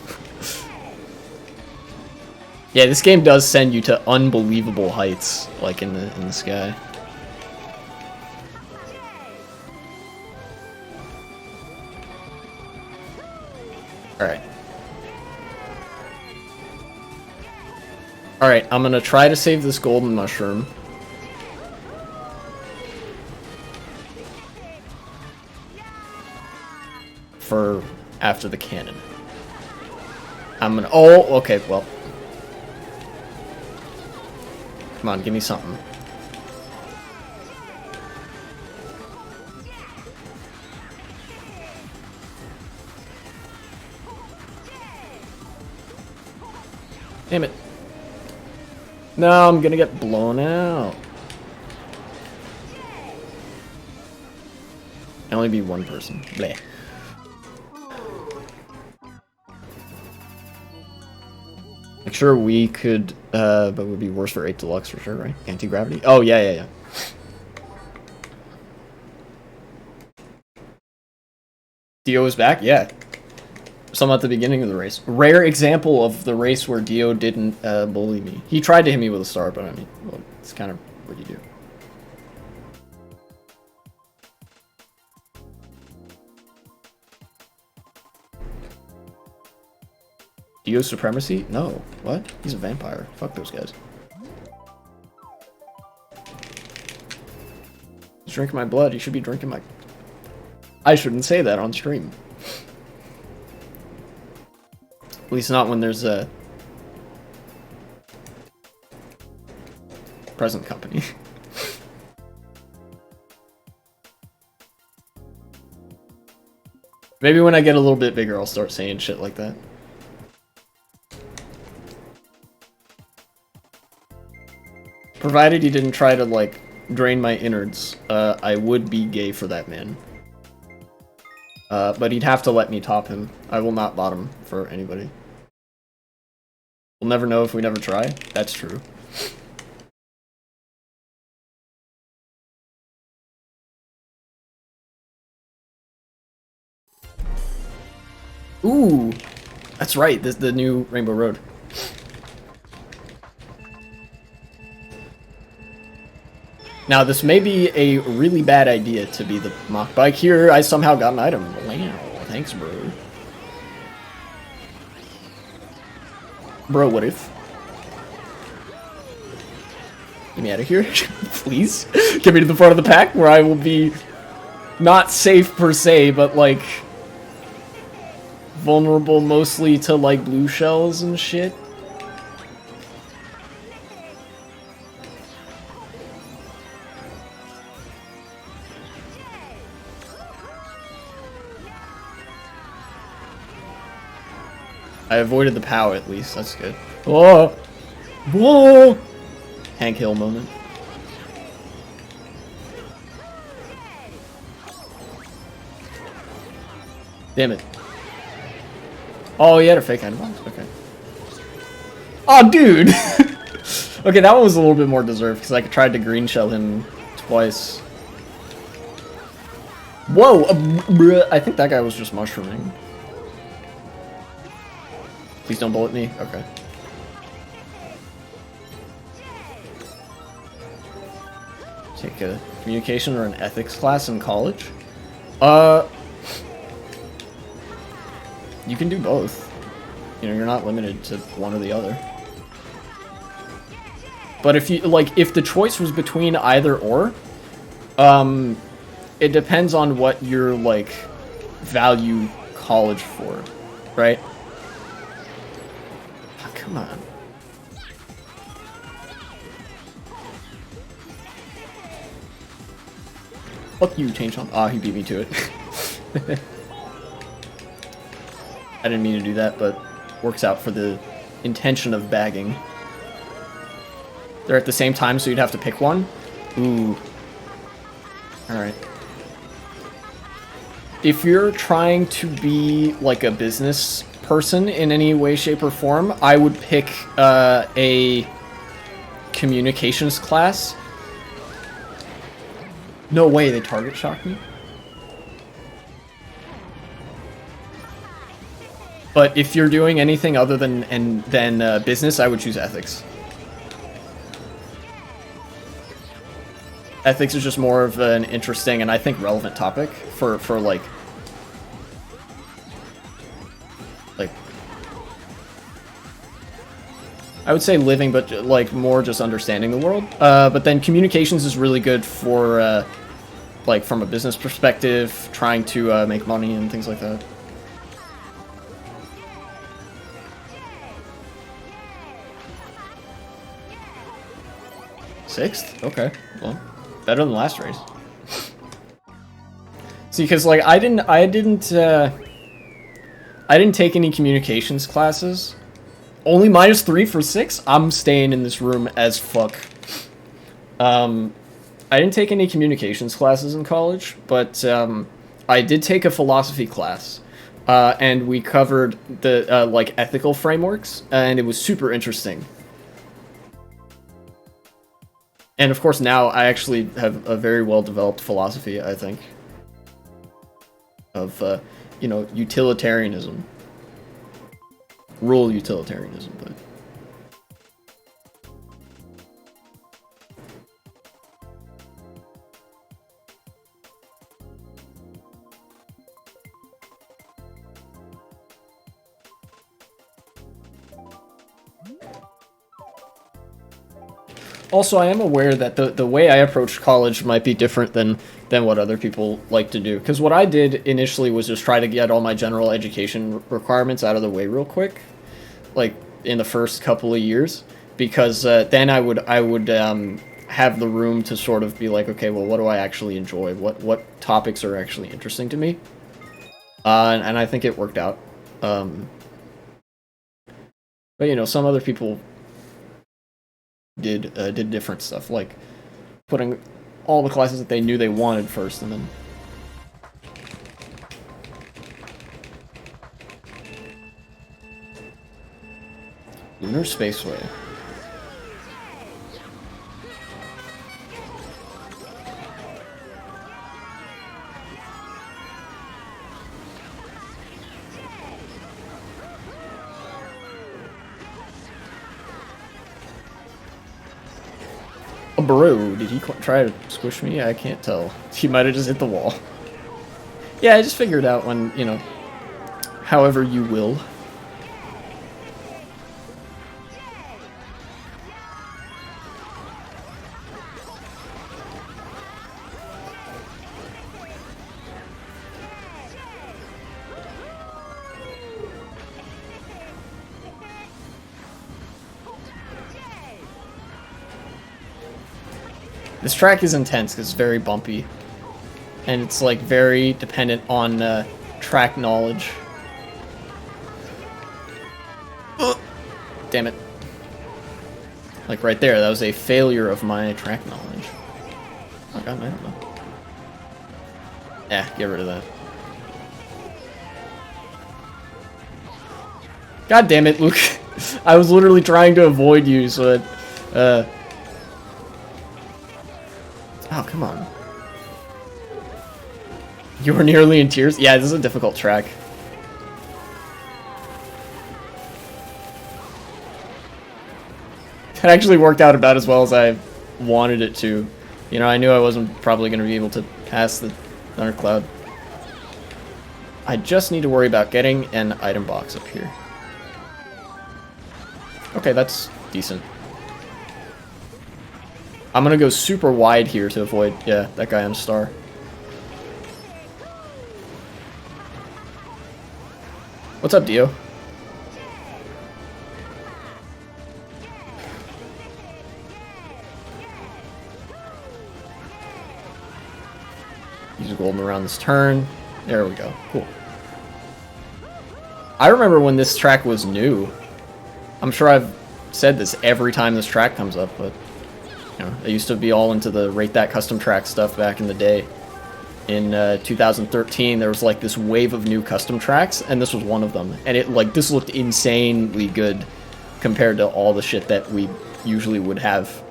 Yeah, this game does send you to unbelievable heights, like in the sky. Alright. Alright, I'm gonna try to save this golden mushroom. For after the cannon. I'm gonna... Oh, okay, well. Come on, give me something. Damn it. No, I'm gonna get blown out. Can only be one person. Bleh. Like, sure, we could, but it would be worse for 8 Deluxe for sure, right? Anti-gravity? Oh, yeah. Dio is back? Yeah. Some at the beginning of the race. Rare example of the race where Dio didn't bully me. He tried to hit me with a star, but I mean, well, it's kind of what you do. Dio supremacy? No. What? He's a vampire. Fuck those guys. He's drinking my blood. He should be drinking my... I shouldn't say that on stream. At least not when there's a... present company. Maybe when I get a little bit bigger, I'll start saying shit like that. Provided he didn't try to, like, drain my innards, I would be gay for that man. But he'd have to let me top him. I will not bottom for anybody. We'll never know if we never try. That's true. Ooh! That's right, this is the new Rainbow Road. Now, this may be a really bad idea to be the mock bike. Here, I somehow got an item. Wow, thanks, bro. Bro, what if? Get me out of here, please. Get me to the front of the pack where I will be not safe per se, but like vulnerable mostly to like blue shells and shit. I avoided the POW at least, that's good. Whoa! Whoa! Hank Hill moment. Damn it. Oh, he had a fake item box? Okay. Oh, dude! Okay, that one was a little bit more deserved, because I tried to green shell him twice. Whoa! I think that guy was just mushrooming. Please don't bullet me. Okay. Take a communication or an ethics class in college? You can do both. You know, you're not limited to one or the other. But if you, like, if the choice was between either or, it depends on what you're, like, value college for, right? Come on. Fuck you, Chain Chomp. Ah, he beat me to it. I didn't mean to do that, but works out for the intention of bagging. They're at the same time, so you'd have to pick one? Ooh. Alright. If you're trying to be, like, a business person in any way, shape, or form, I would pick a communications class. No way, they target shocked me. But if you're doing anything other than business, I would choose ethics. Ethics is just more of an interesting and I think relevant topic for like I would say living, but like more just understanding the world. But then communications is really good for like from a business perspective, trying to make money and things like that. Sixth? Okay. Well, better than the last race. See, because like I didn't take any communications classes. Only -3 for 6? I'm staying in this room as fuck. I didn't take any communications classes in college, but I did take a philosophy class. And we covered the like ethical frameworks, and it was super interesting. And of course now I actually have a very well-developed philosophy, I think, of, you know, utilitarianism. Rule utilitarianism, but... Also, I am aware that the way I approached college might be different than what other people like to do. Because what I did initially was just try to get all my general education requirements out of the way real quick, like in the first couple of years, because then I would have the room to sort of be like, okay, well, what do I actually enjoy? What topics are actually interesting to me? And I think it worked out. But you know, some other people did different stuff, like putting all the classes that they knew they wanted first, and then Lunar Spaceway. Bro, did he try to squish me? I can't tell. He might have just hit the wall. Yeah, I just figured out when, you know, however you will. This track is intense because it's very bumpy, and it's like very dependent on track knowledge. Damn it. Like right there, that was a failure of my track knowledge. Oh god, I don't know. Yeah, get rid of that. God damn it, Luke. I was literally trying to avoid you, so that, oh, come on. You were nearly in tears? Yeah, this is a difficult track. It actually worked out about as well as I wanted it to. You know, I knew I wasn't probably going to be able to pass the Thundercloud. I just need to worry about getting an item box up here. Okay, that's decent. I'm gonna go super wide here to avoid, yeah, that guy on a star. What's up, Dio? Use a golden around this turn. There we go. Cool. I remember when this track was new. I'm sure I've said this every time this track comes up, but you know, I used to be all into the Rate That custom track stuff back in the day. In 2013, there was like this wave of new custom tracks, and this was one of them. And it like this looked insanely good compared to all the shit that we usually would have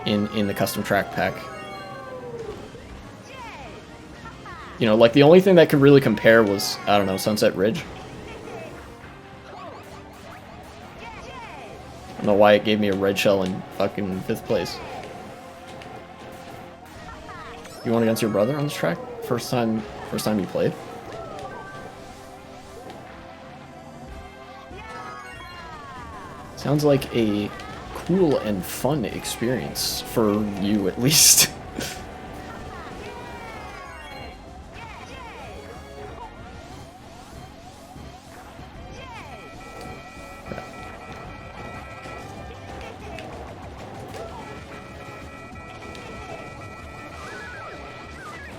in the custom track pack. You know, like the only thing that could really compare was, I don't know, Sunset Ridge. I don't know why it gave me a red shell in fucking 5th place. You won against your brother on this track? First time you played? Sounds like a cool and fun experience for you, at least.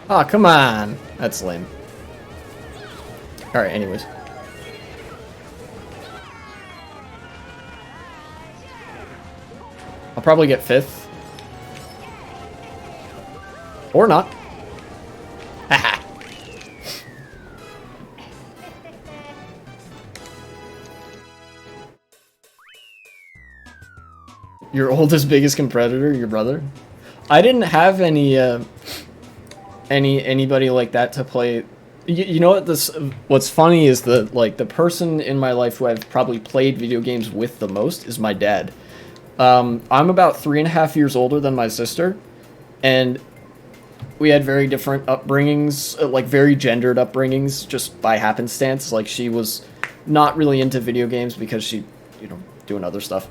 Aw, oh, come on! That's lame. Alright, anyways. I'll probably get 5th. Or not. Haha. Your oldest, biggest competitor, your brother? I didn't have anybody like that to play. You know what? What's funny is the person in my life who I've probably played video games with the most is my dad. I'm about 3.5 years older than my sister, and we had very different upbringings, like very gendered upbringings, just by happenstance. Like, she was not really into video games because she, you know, doing other stuff.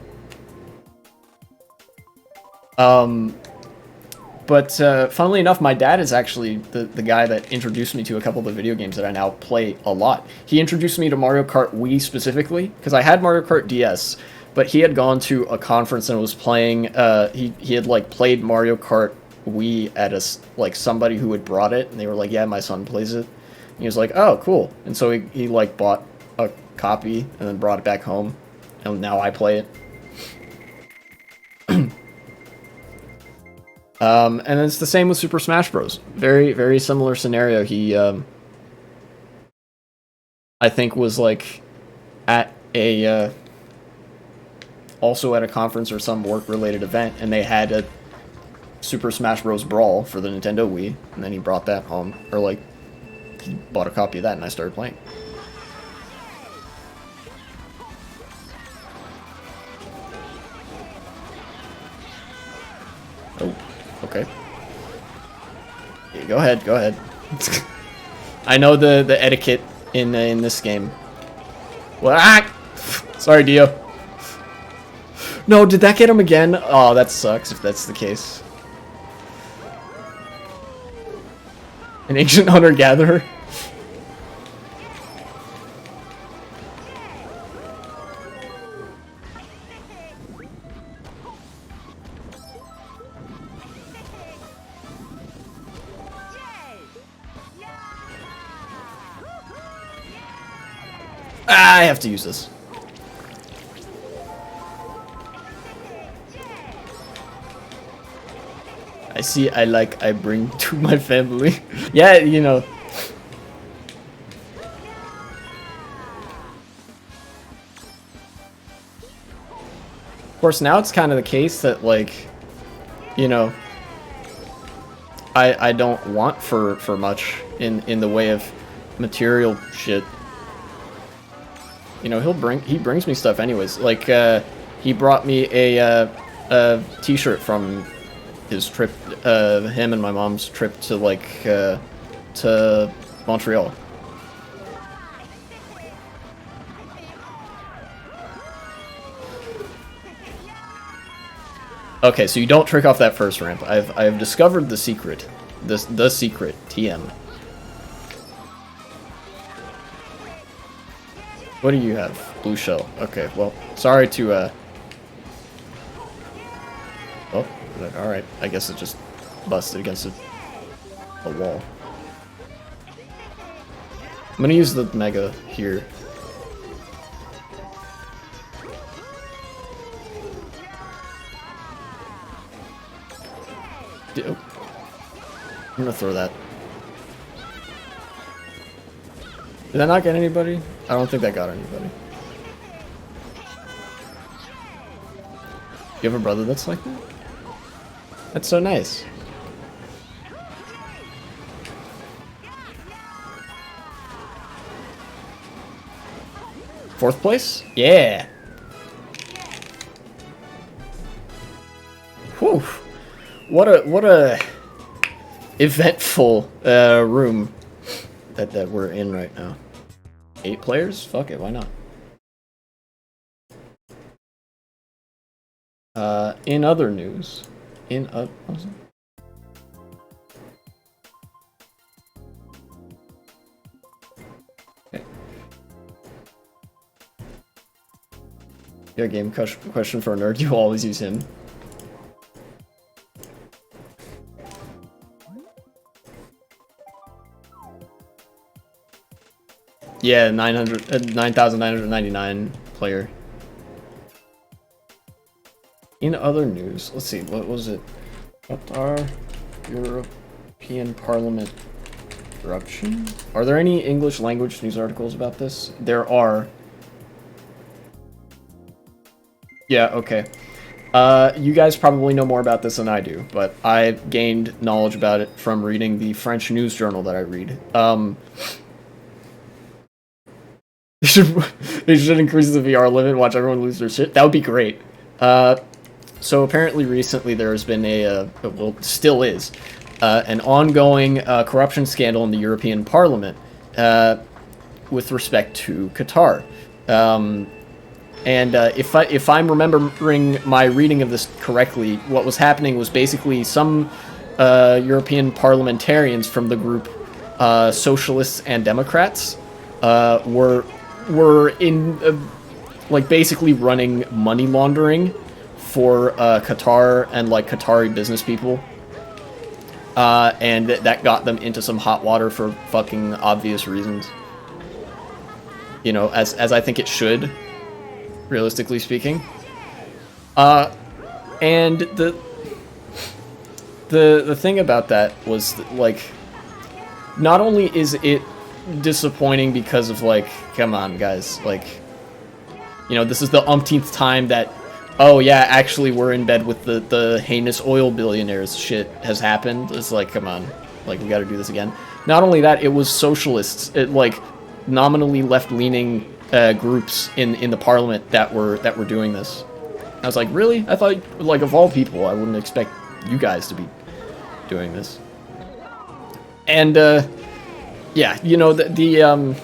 But funnily enough, my dad is actually the guy that introduced me to a couple of the video games that I now play a lot. He introduced me to Mario Kart Wii specifically, because I had Mario Kart DS, but he had gone to a conference and was playing, he had, like, played Mario Kart Wii at like, somebody who had brought it, and they were like, yeah, my son plays it. And he was like, oh, cool. And so he like, bought a copy and then brought it back home, and now I play it. And it's the same with Super Smash Bros. Very, very similar scenario. He, I think was, like, at a, also at a conference or some work-related event, and they had a Super Smash Bros. Brawl for the Nintendo Wii, and then he brought that home, or, like, he bought a copy of that, and I started playing. Oh. Okay. Yeah, go ahead, go ahead. I know the etiquette in this game. What? Ah! Sorry, Dio. No, did that get him again? Oh, that sucks if that's the case. An ancient hunter-gatherer? Ah, I have to use this. I see, I bring to my family. Yeah, you know. Of course, now it's kind of the case that, like, you know, I don't want for much in the way of material shit. You know, he brings me stuff anyways. Like, he brought me a t-shirt from his trip, him and my mom's trip to, like, to Montreal. Okay, so you don't trick off that first ramp. I've discovered the secret. The secret, TM. What do you have? Blue shell. Okay, well, sorry to, oh, alright. I guess it just busted against a wall. I'm gonna use the Mega here. Oh. I'm gonna throw that. Did that not get anybody? I don't think that got anybody. You have a brother that's like that? That's so nice. Fourth place? Yeah. Whew. What a eventful room that we're in right now. 8 players? Fuck it, why not? In other news, okay. Yeah, game question for a nerd. You always use him. Yeah, 9,999 player. In other news, let's see, what was it? Qatar European Parliament corruption? Are there any English language news articles about this? There are. Yeah, okay. You guys probably know more about this than I do, but I gained knowledge about it from reading the French news journal that I read. They should increase the VR limit and watch everyone lose their shit. That would be great. So apparently recently there has been well, still is, an ongoing corruption scandal in the European Parliament with respect to Qatar. And if I'm remembering my reading of this correctly, what was happening was basically some European parliamentarians from the group Socialists and Democrats were in like basically running money laundering for Qatar and like Qatari business people, and that got them into some hot water for fucking obvious reasons. You know, as I think it should, realistically speaking. And the thing about that was that, like, not only is it disappointing because of like, come on guys, like, you know, this is the umpteenth time that, oh yeah, actually we're in bed with the heinous oil billionaires shit has happened. It's like, come on, like, we gotta do this again. Not only that, it was socialists, like nominally left-leaning groups in the parliament that were doing this. I was like, really? I thought, like, of all people, I wouldn't expect you guys to be doing this. And yeah, you know, the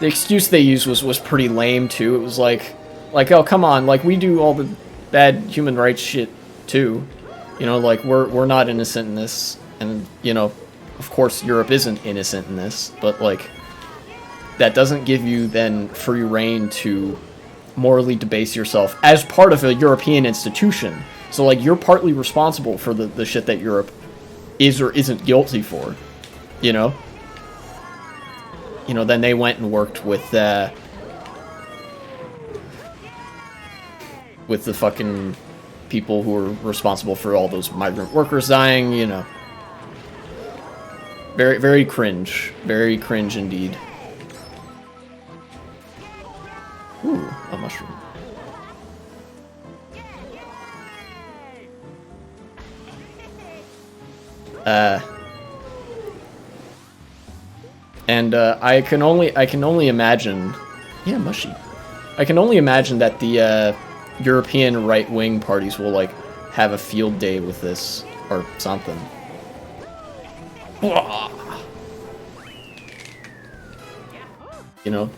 excuse they used was pretty lame too. It was like, oh, come on, like, we do all the bad human rights shit too. You know, like, we're not innocent in this, and, you know, of course Europe isn't innocent in this, but, like, that doesn't give you then free reign to morally debase yourself as part of a European institution. So, like, you're partly responsible for the shit that Europe is or isn't guilty for, you know? You know, then they went and worked with the fucking people who were responsible for all those migrant workers dying, you know. Very, very cringe. Very cringe indeed. Ooh, a mushroom. And I can only imagine, yeah, mushy. I can only imagine that the European right-wing parties will, like, have a field day with this or something. You know,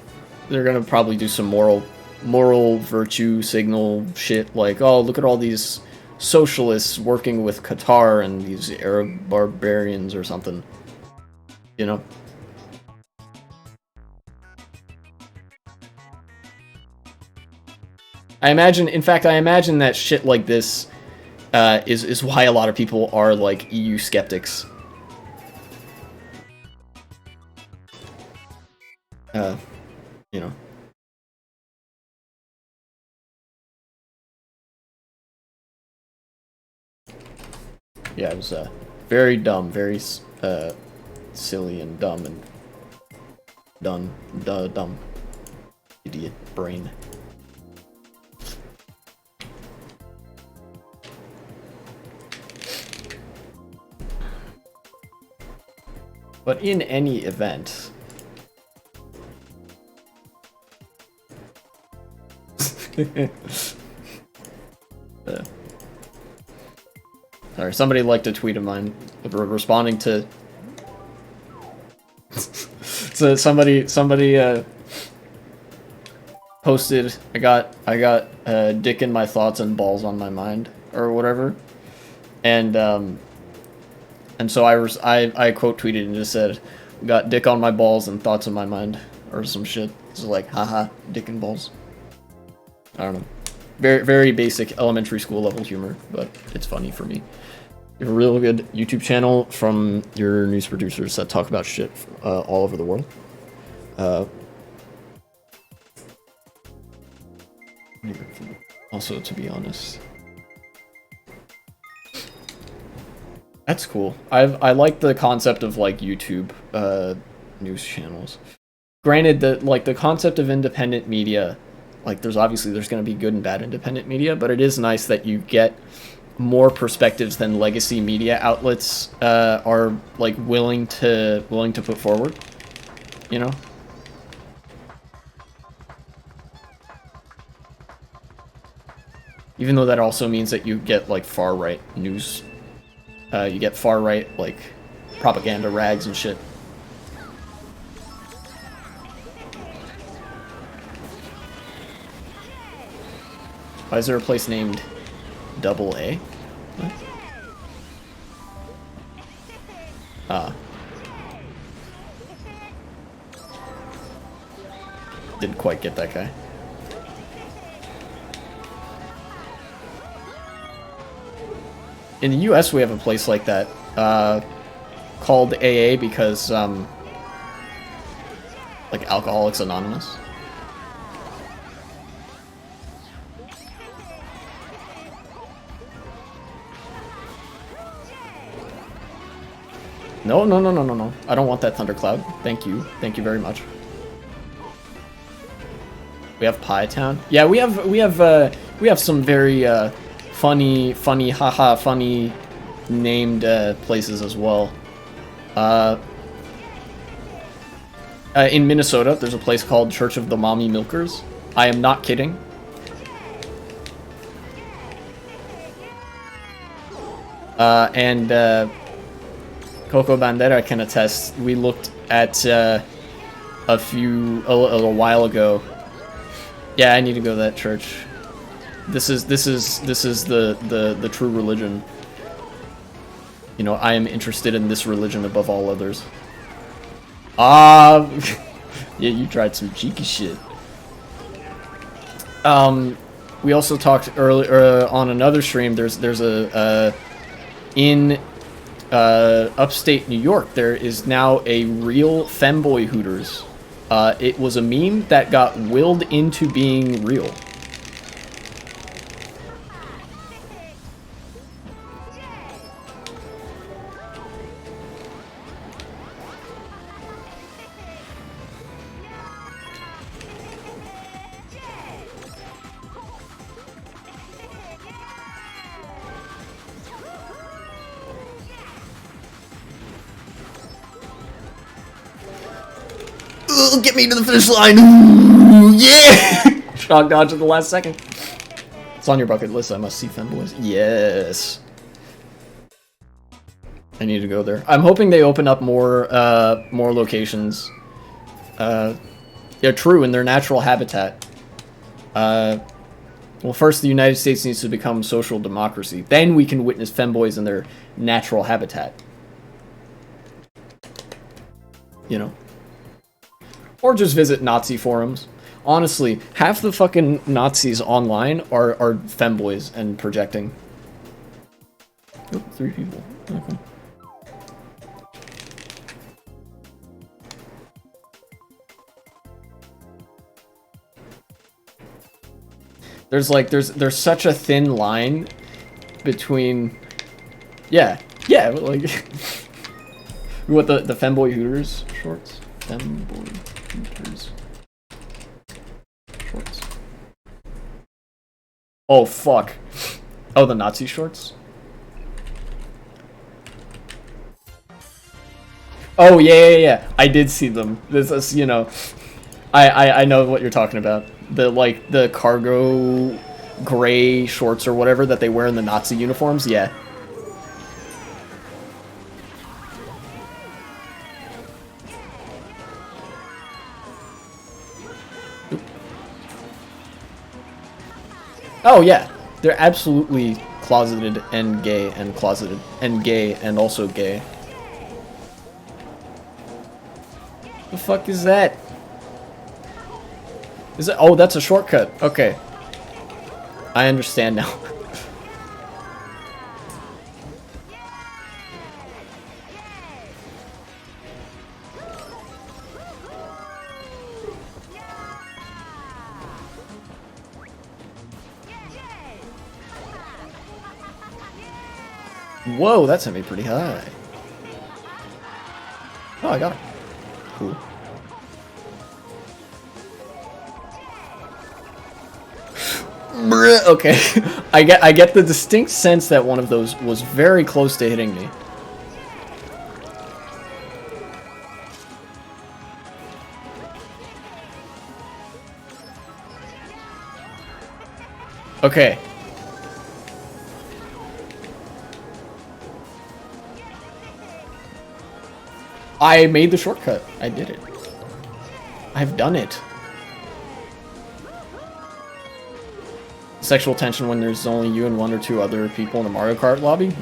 they're gonna probably do some moral virtue signal shit, like, oh, look at all these socialists working with Qatar and these Arab barbarians or something. You know? I imagine that shit like this is why a lot of people are, like, EU skeptics. You know. Yeah, it was very dumb, very silly and dumb and dumb. Idiot brain. But in any event... Sorry, somebody liked a tweet of mine responding to... So somebody posted, I got dick in my thoughts and balls on my mind, or whatever. And so I quote tweeted and just said, got dick on my balls and thoughts in my mind, or some shit. It's like, haha, dick and balls. I don't know. Very, very basic elementary school level humor, but it's funny for me. You have a real good YouTube channel from your news producers that talk about shit all over the world. Also, to be honest, that's cool. I like the concept of like YouTube news channels. Granted, the concept of independent media, like there's going to be good and bad independent media, but it is nice that you get more perspectives than legacy media outlets are like willing to put forward, you know. Even though that also means that you get like far right news, you get far right like propaganda rags and shit. Why is there a place named Double A? What? Ah. Didn't quite get that guy. In the US, we have a place like that, called AA because, like Alcoholics Anonymous. No. I don't want that thundercloud. Thank you. Thank you very much. We have Pie Town. Yeah, we have some very funny, haha, funny named places as well. In Minnesota, there's a place called Church of the Mommy Milkers. I am not kidding. Coco Bandera can attest. We looked at a little while ago. Yeah, I need to go to that church. This is the true religion. You know, I am interested in this religion above all others. Yeah, you tried some cheeky shit. We also talked earlier on another stream. There's a in upstate New York, there is now a real femboy Hooters. It was a meme that got willed into being real. Get me to the finish line. Ooh, yeah! Shock dodge at the last second. It's on your bucket list. I must see femboys. Yes. I need to go there. I'm hoping they open up more locations. Yeah, true, in their natural habitat. Well, first the United States needs to become social democracy. Then we can witness femboys in their natural habitat. You know. Or just visit Nazi forums. Honestly, half the fucking Nazis online are femboys and projecting. Oh, 3 people. Okay. There's such a thin line between, yeah, like what the femboy Hooters shorts, femboy Hooters shorts. Oh fuck! Oh, the Nazi shorts. Oh yeah. I did see them. This is, you know, I know what you're talking about. The like the cargo gray shorts or whatever that they wear in the Nazi uniforms. Yeah. Oh yeah, they're absolutely closeted and gay and closeted and gay and also gay. The fuck is that? Is it? Oh, that's a shortcut. Okay, I understand now. Whoa, that sent me pretty high. Oh, I got it. Cool. Okay, I get the distinct sense that one of those was very close to hitting me. Okay. I made the shortcut. I did it. I've done it. Sexual tension when there's only you and one or two other people in a Mario Kart lobby?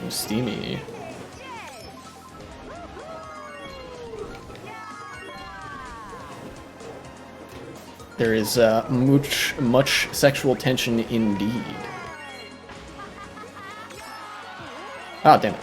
Steamy. There is much sexual tension indeed. Ah, damn it.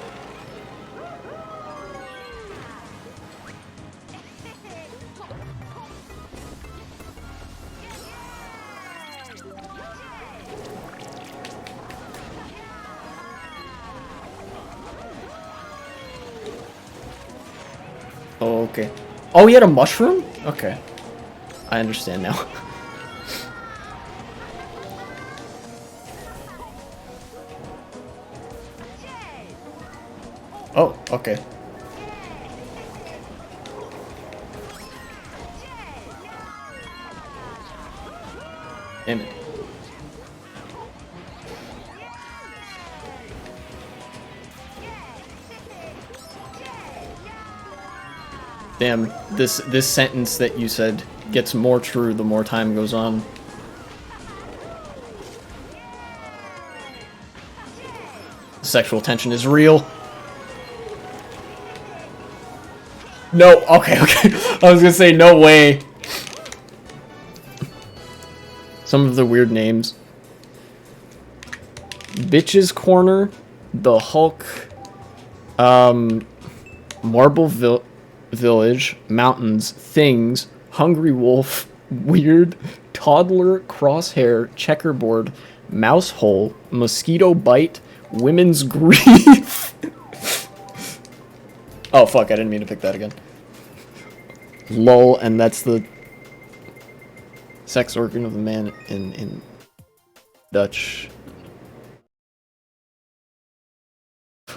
Oh, okay. Oh, he had a mushroom? Okay. I understand now. Oh, okay. Damn it. Damn, this sentence that you said gets more true the more time goes on. Sexual tension is real. No, okay. I was gonna say no way. Some of the weird names. Bitches Corner, the Hulk, Marble Village, Mountains, Things, Hungry Wolf, Weird, Toddler, Crosshair, Checkerboard, Mouse Hole, Mosquito Bite, Women's Grief. Oh fuck, I didn't mean to pick that again. Lol, and that's the sex organ of the man in Dutch.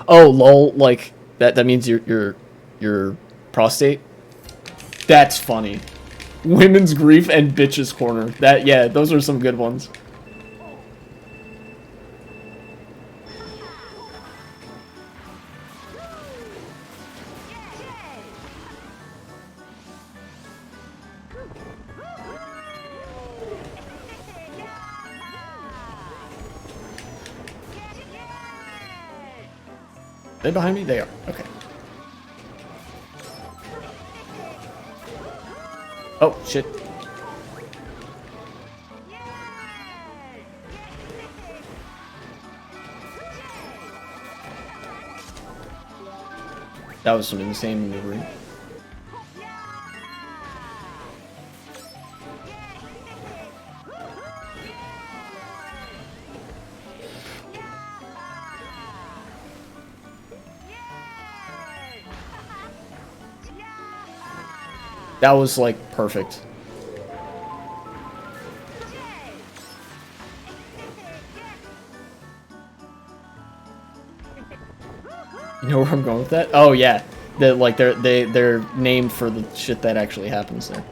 Oh lol, like that means your prostate. That's funny. Women's Grief and Bitches Corner. That, yeah, those are some good ones. They behind me? They are. Okay. Oh, shit. That was some insane maneuvering. That was, like, perfect. You know where I'm going with that? Oh, yeah. they're named for the shit that actually happens there.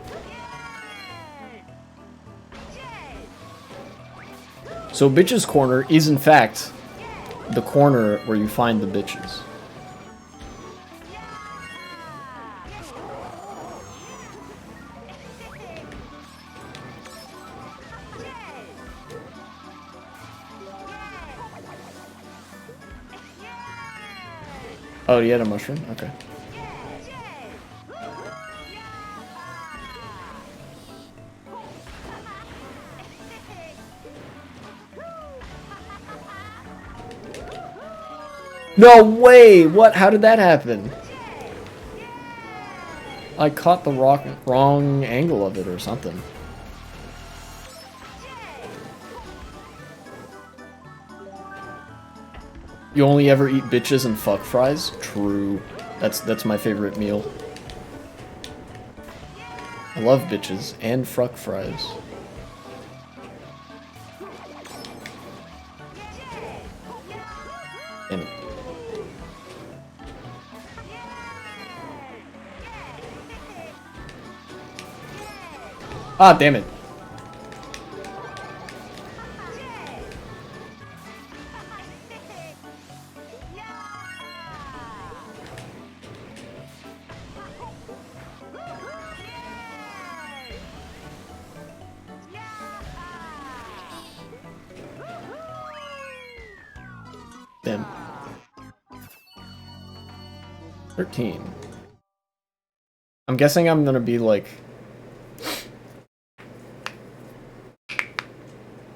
So Bitches Corner is in fact the corner where you find the bitches. Oh, you had a mushroom? Okay. No way! What? How did that happen? I caught the wrong angle of it or something. You only ever eat bitches and fuck fries? True. That's my favorite meal. I love bitches and fuck fries. And ah, damn it. Damn. 13. I'm guessing I'm gonna be like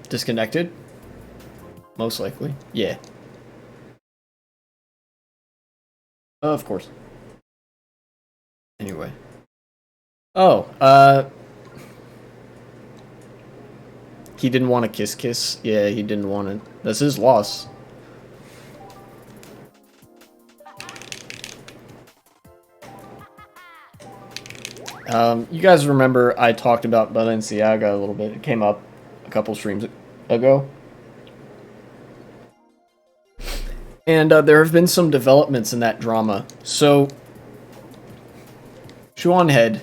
disconnected. Most likely. Yeah. Of course. Anyway. Oh, he didn't want to kiss. Yeah, he didn't want it. That's his loss. You guys remember I talked about Balenciaga a little bit. It came up a couple streams ago. And there have been some developments in that drama. So, Shuan Head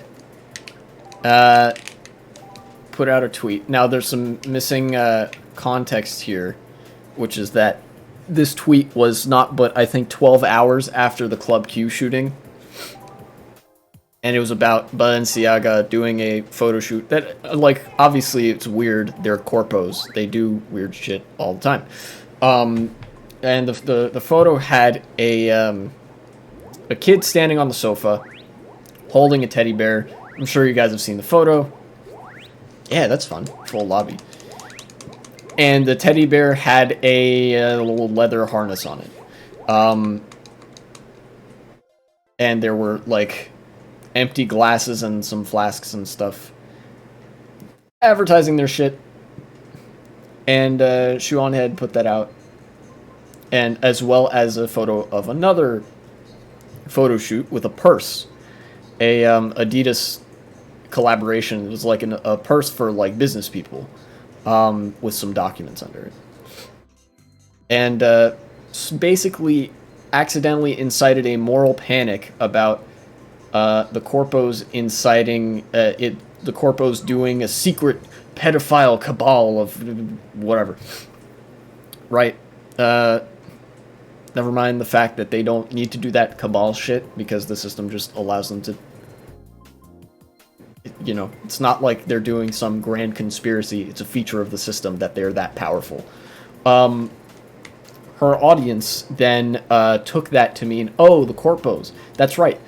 put out a tweet. Now, there's some missing context here, which is that this tweet was not but, I think, 12 hours after the Club Q shooting. And it was about Balenciaga doing a photo shoot that, like, obviously it's weird. They're corpos. They do weird shit all the time. And the photo had a kid standing on the sofa, holding a teddy bear. I'm sure you guys have seen the photo. Yeah, that's fun. Full lobby. And the teddy bear had a little leather harness on it. And there were, like, empty glasses and some flasks and stuff advertising their shit. And Shuan Head put that out. And as well as a photo of another photo shoot with a purse. A Adidas collaboration. It was like a purse for like business people with some documents under it. And basically accidentally incited a moral panic about the corpos inciting the corpos doing a secret pedophile cabal of whatever. Right. Never mind the fact that they don't need to do that cabal shit because the system just allows them to, you know, it's not like they're doing some grand conspiracy. It's a feature of the system that they're that powerful. Her audience then took that to mean, oh, the corpos. That's right.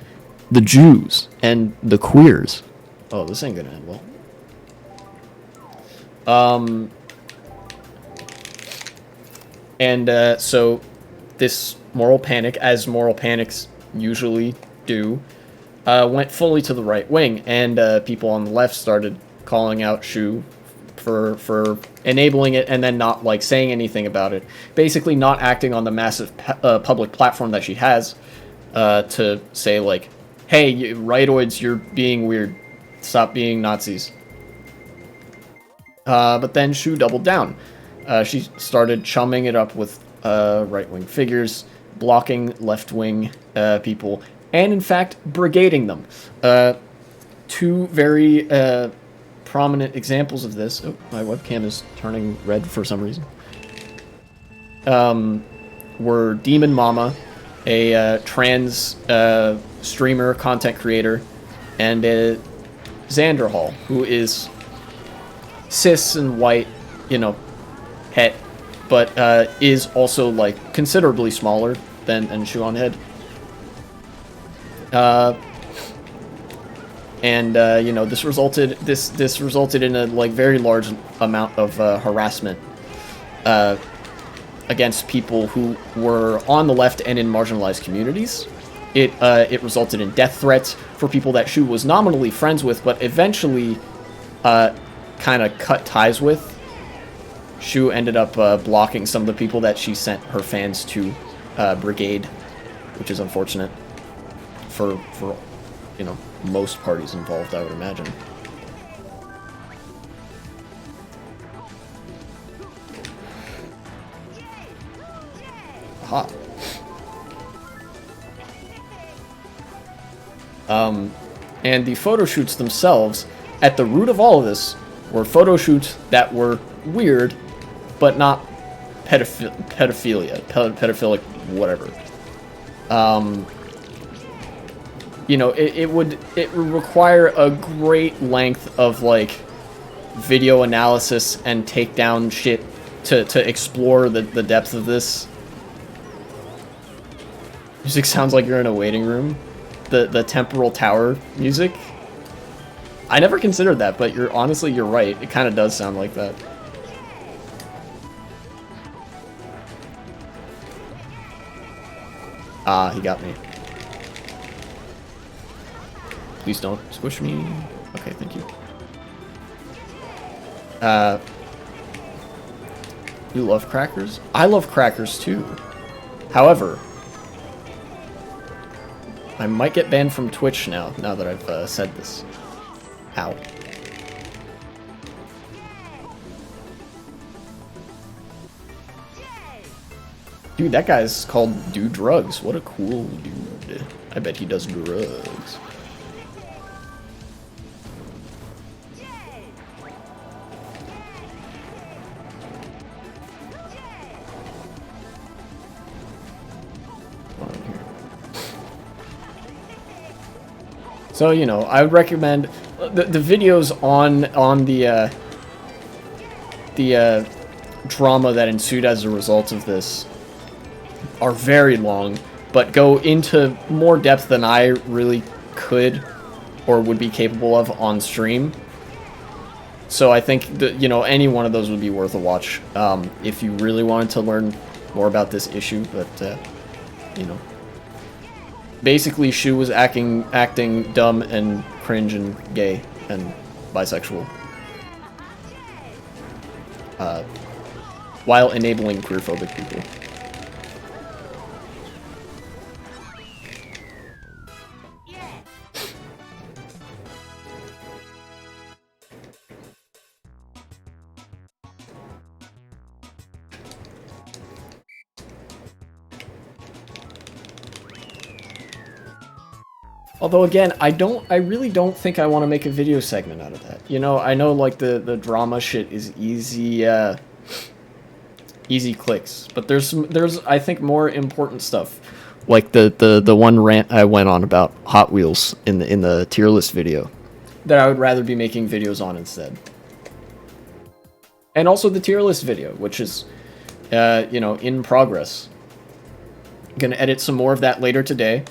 The Jews and the queers. Oh, this ain't gonna end well. And so this moral panic, as moral panics usually do, went fully to the right wing, and people on the left started calling out Shu for enabling it and then not like saying anything about it. Basically not acting on the massive public platform that she has to say like, hey, you rightoids, you're being weird. Stop being Nazis. But then Shu doubled down. She started chumming it up with right-wing figures, blocking left-wing people, and in fact brigading them. Two very prominent examples of this. Oh, my webcam is turning red for some reason. Were Demon Mama, a trans streamer, content creator, and Xanderhall, who is cis and white, you know, het, but is also like considerably smaller than Shuon Head. You know, this resulted in a like very large amount of harassment against people who were on the left and in marginalized communities. It resulted in death threats for people that Shu was nominally friends with, but eventually kind of cut ties with. Shu ended up blocking some of the people that she sent her fans to brigade, which is unfortunate for you know, most parties involved, I would imagine. Aha. And the photo shoots themselves, at the root of all of this, were photo shoots that were weird, but not pedophilic, whatever. You know, it would require a great length of like video analysis and take down shit to explore the depth of this. Music sounds like you're in a waiting room. The temporal tower music. I never considered that, but you're right. It kind of does sound like that. Ah, he got me. Please don't squish me. Okay, thank you. You love crackers? I love crackers too. However, I might get banned from Twitch now that I've said this. Ow. Dude, that guy's called Do Drugs. What a cool dude. I bet he does drugs. So, you know, I would recommend the videos on the drama that ensued as a result of this are very long, but go into more depth than I really could or would be capable of on stream. So I think that, you know, any one of those would be worth a watch if you really wanted to learn more about this issue, but, you know. Basically, Shu was acting dumb and cringe and gay and bisexual, while enabling queerphobic people. Although again, I really don't think I want to make a video segment out of that. You know, I know like the drama shit is easy easy clicks, but there's I think more important stuff, like the one rant I went on about Hot Wheels in the tier list video, that I would rather be making videos on instead. And also the tier list video, which is you know, in progress. Gonna edit some more of that later today.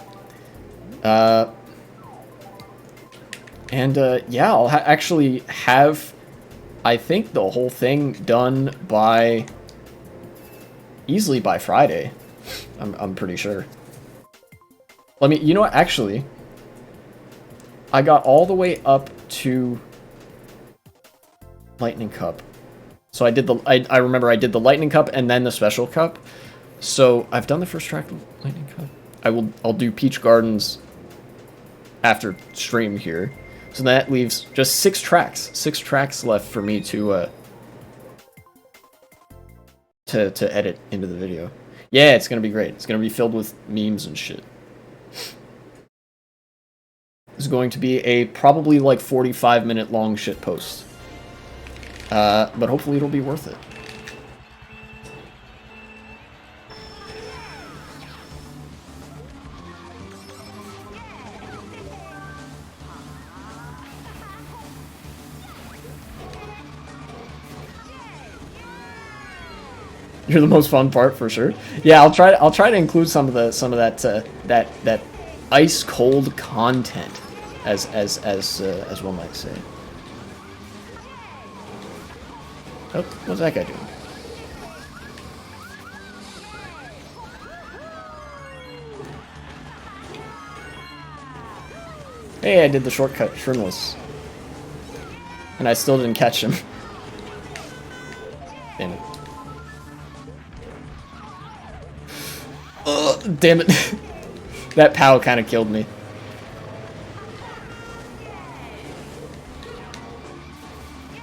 Yeah, I'll actually have, I think, the whole thing done by, easily by Friday. I'm pretty sure. Let me, you know what, actually, I got all the way up to Lightning Cup. So I did I remember I did the Lightning Cup and then the Special Cup. So I've done the first track of Lightning Cup. I'll do Peach Gardens after stream here. So that leaves just 6 tracks left for me to edit into the video. Yeah, it's gonna be great. It's gonna be filled with memes and shit. is going to be a probably like 45-minute long shit post. But hopefully it'll be worth it. You're the most fun part for sure. Yeah, I'll try to include some of that ice cold content, as one might say. Oh, what's that guy doing? Hey, I did the shortcut shrimless, and I still didn't catch him. Damn it. Damn it. That POW kind of killed me.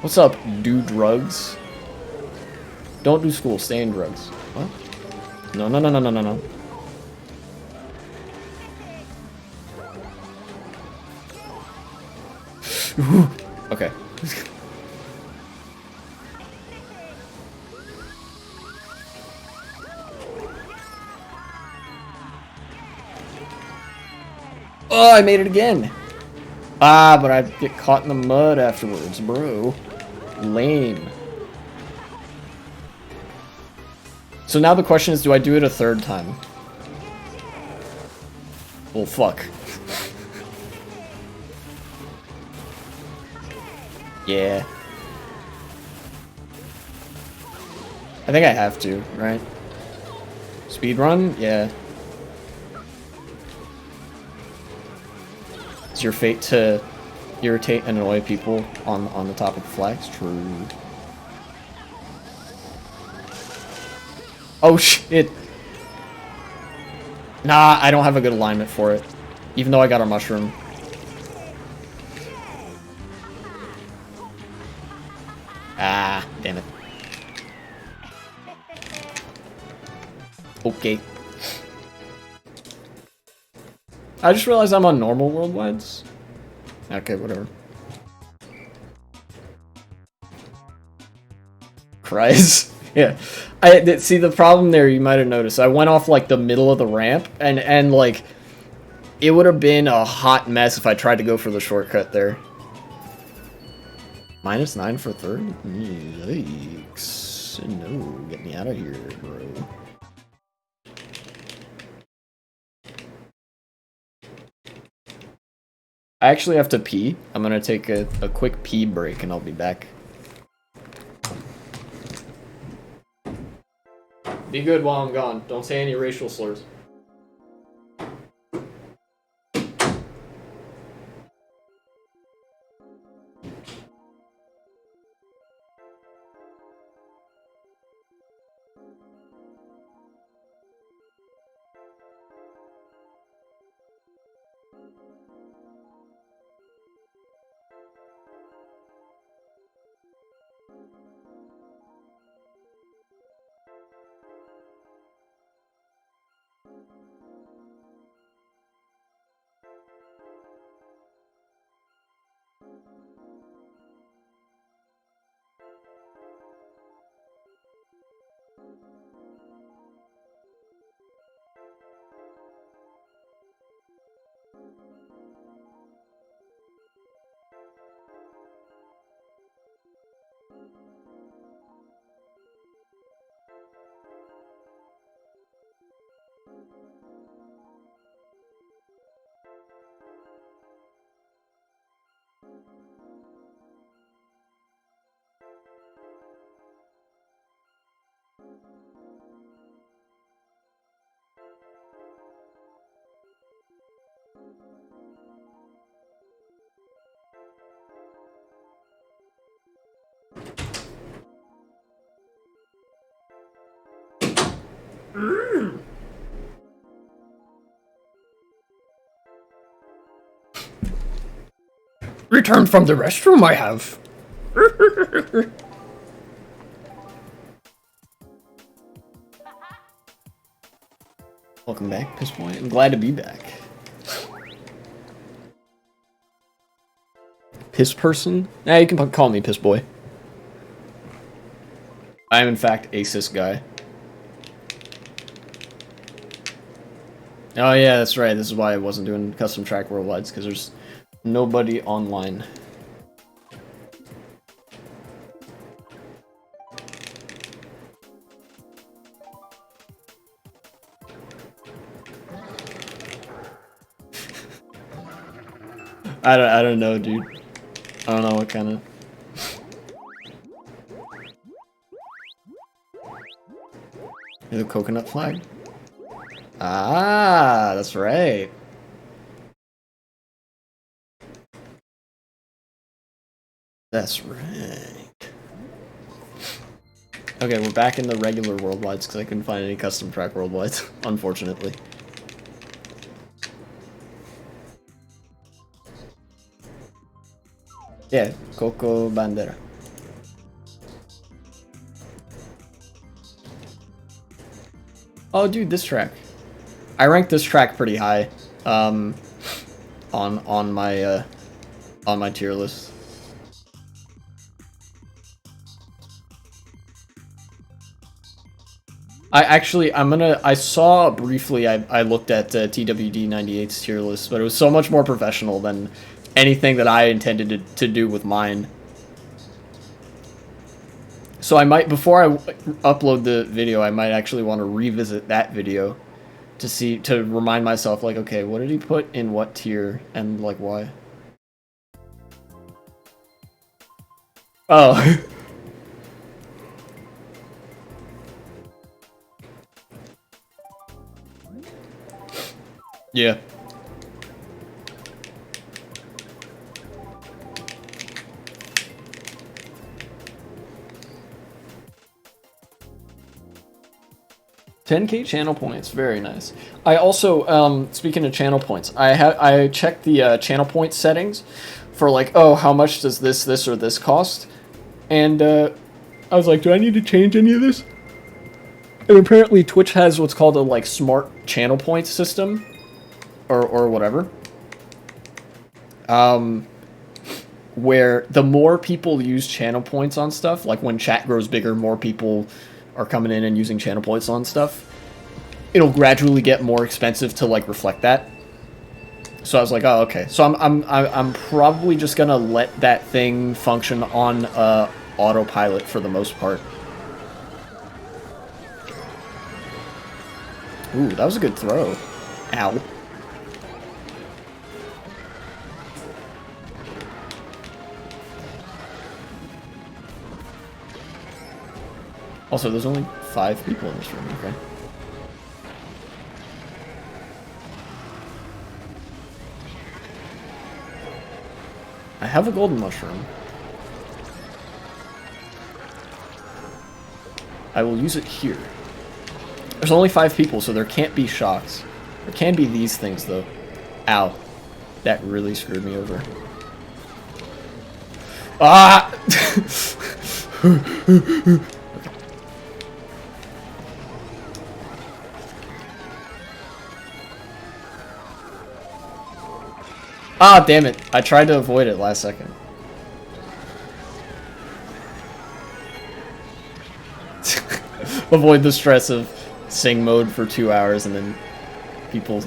What's up, do drugs? Don't do school, stay in drugs. What? No, no, no, no, no, no, no. Okay. Oh, I made it again. Ah, but I get caught in the mud afterwards, bro. Lame. So now the question is, do I do it a third time? Well, fuck. Yeah. I think I have to, right? Speedrun? Yeah. It's your fate to irritate and annoy people on the topic of flags. True. Oh shit! Nah, I don't have a good alignment for it. Even though I got a mushroom. Ah, damn it. Okay. I just realized I'm on normal worldwides. Okay, whatever. Cries. Yeah. See, the problem there, you might have noticed, I went off like the middle of the ramp, and like, it would have been a hot mess if I tried to go for the shortcut there. -9 for third? Yikes. No, get me out of here, bro. I actually have to pee. I'm gonna take a quick pee break and I'll be back. Be good while I'm gone. Don't say any racial slurs. Returned from the restroom, I have. Welcome back, Piss Boy. I'm glad to be back. piss person. Nah, you can call me piss boy. I am in fact a cis guy. Oh yeah, that's right. This is why I wasn't doing custom track worldwides, because there's nobody online. I don't know, dude. I don't know what kind of... The coconut flag? Ah, that's right. That's right. Okay, we're back in the regular worldwides because I couldn't find any custom track worldwides, unfortunately. Yeah, Coco Bandera. Oh, dude, this track. I ranked this track pretty high, on my tier list. I saw briefly, I looked at TWD 98's tier list, but it was so much more professional than anything that I intended to do with mine. So I might, before I upload the video, I might actually want to revisit that video to remind myself, like, okay, what did he put in what tier, and, like, why? Oh. Yeah. $10K channel points, very nice. I also, speaking of channel points, I checked the channel point settings for, like, oh, how much does this, or this cost? And I was like, do I need to change any of this? And apparently Twitch has what's called a, like, smart channel points system, or whatever. Where the more people use channel points on stuff, like when chat grows bigger, more people are coming in and using channel points on stuff, it'll gradually get more expensive to, like, reflect that. So I was like, oh, okay. So I'm probably just gonna let that thing function on autopilot for the most part. Ooh, that was a good throw. Ow. Also, there's only 5 people in this room, okay? I have a golden mushroom. I will use it here. There's only 5 people, so there can't be shots. There can be these things, though. Ow. That really screwed me over. Ah! Ah, damn it. I tried to avoid it last second. Avoid the stress of sing mode for 2 hours and then people...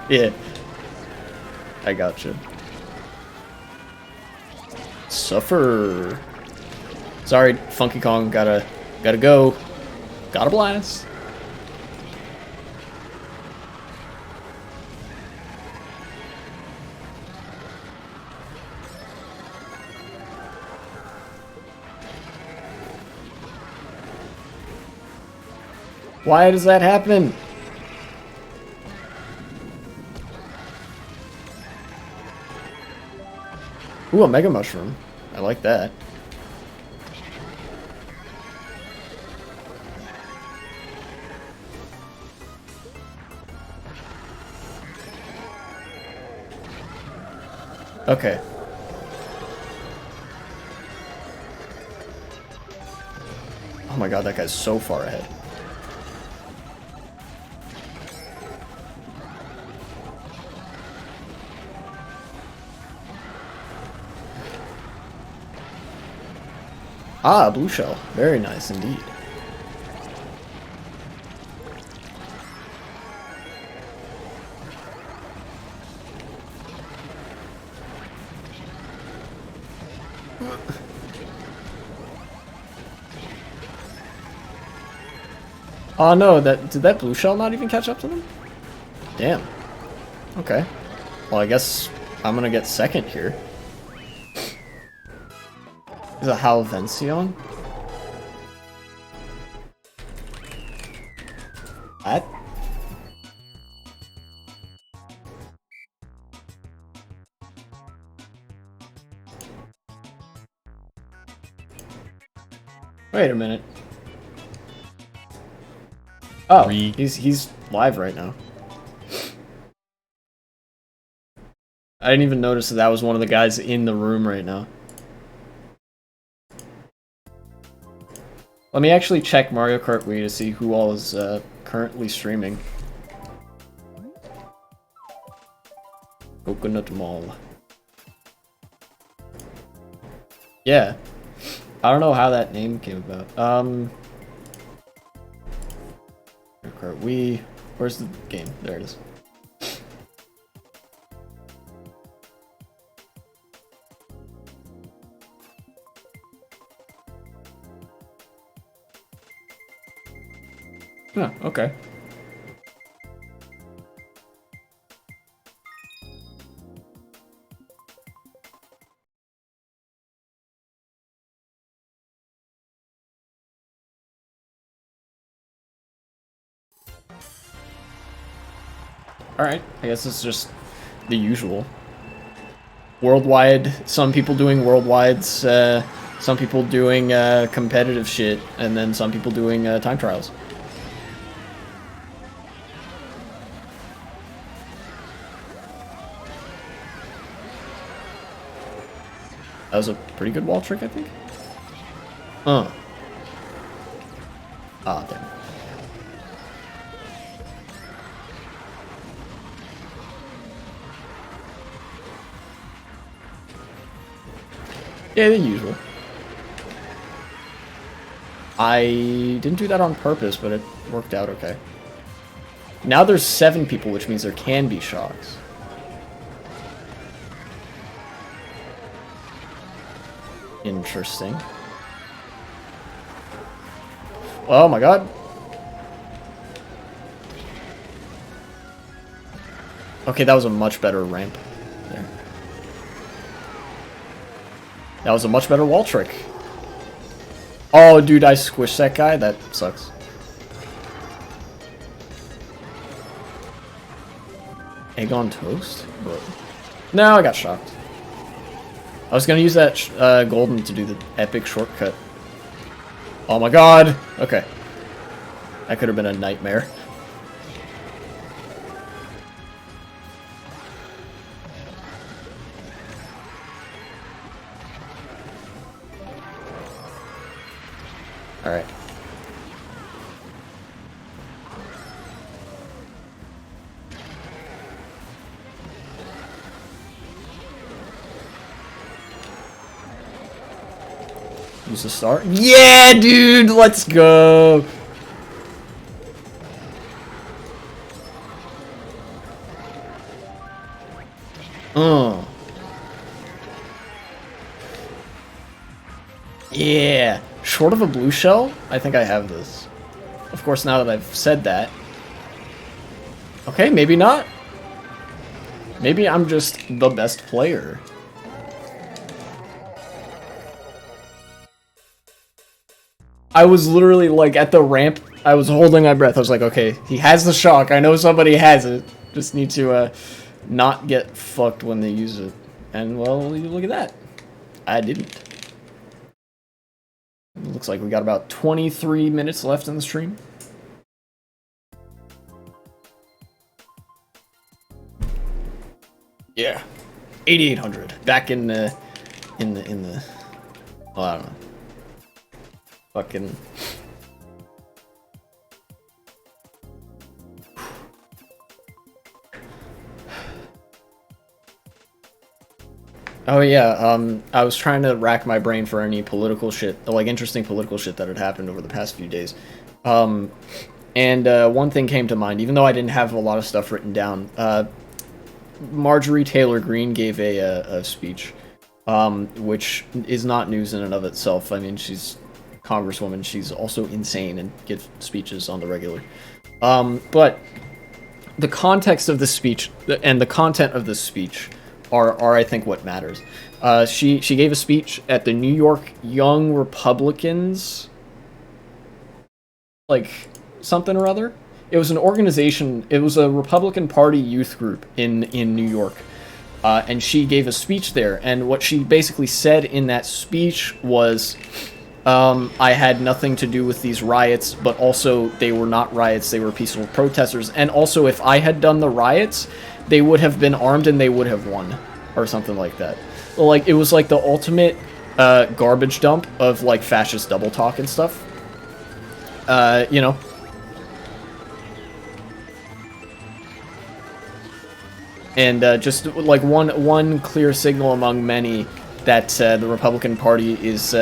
Yeah. I gotcha. Suffer. Sorry, Funky Kong, gotta go. Gotta blast. Why does that happen? Ooh, a Mega Mushroom. I like that. Okay. Oh my god, that guy's so far ahead. Ah, blue shell. Very nice indeed. Oh no, did that blue shell not even catch up to them? Damn. Okay. Well, I guess I'm gonna get second here. Is it Halvencion? What? Wait a minute. Oh, he's live right now. I didn't even notice that was one of the guys in the room right now. Let me actually check Mario Kart Wii to see who all is currently streaming. Coconut Mall. Yeah. I don't know how that name came about. Mario Kart Wii. Where's the game? There it is. Huh, okay. Alright, I guess it's just the usual. Worldwide, some people doing worldwides, some people doing competitive shit, and then some people doing time trials. That was a pretty good wall trick, I think. Ah, damn. Yeah, the usual. I didn't do that on purpose, but it worked out okay. Now there's 7 people, which means there can be shocks. Interesting. Oh my god. Okay, that was a much better ramp there. That was a much better wall trick. Oh, dude, I squished that guy? That sucks. Egg on toast? What? No, I got shocked. I was gonna use that golden to do the epic shortcut. Oh my god! Okay. That could have been a nightmare. Alright. Use the star. Yeah, dude! Let's go! Yeah. Short of a blue shell, I think I have this. Of course, now that I've said that. Okay, maybe not. Maybe I'm just the best player. I was literally, like, at the ramp, I was holding my breath. I was like, okay, he has the shock. I know somebody has it. Just need to, not get fucked when they use it. And, well, look at that. I didn't. Looks like we got about 23 minutes left in the stream. Yeah. 8,800. Back in the... Well, I don't know. Fucking... Oh yeah, I was trying to rack my brain for any political shit, like interesting political shit that had happened over the past few days. Um, and one thing came to mind, even though I didn't have a lot of stuff written down. Marjorie Taylor Greene gave a speech, which is not news in and of itself. I mean, she's congresswoman. She's also insane and gives speeches on the regular. But the context of the speech and the content of the speech are I think what matters. She gave a speech at the New York Young Republicans, like something or other. It was an organization. It was a Republican Party youth group in New York, and she gave a speech there. And what she basically said in that speech was, I had nothing to do with these riots, but also they were not riots, they were peaceful protesters. And also, if I had done the riots, they would have been armed and they would have won, or something like that. Like, it was like the ultimate garbage dump of like fascist double talk and stuff. You know. And just like one clear signal among many that the Republican Party is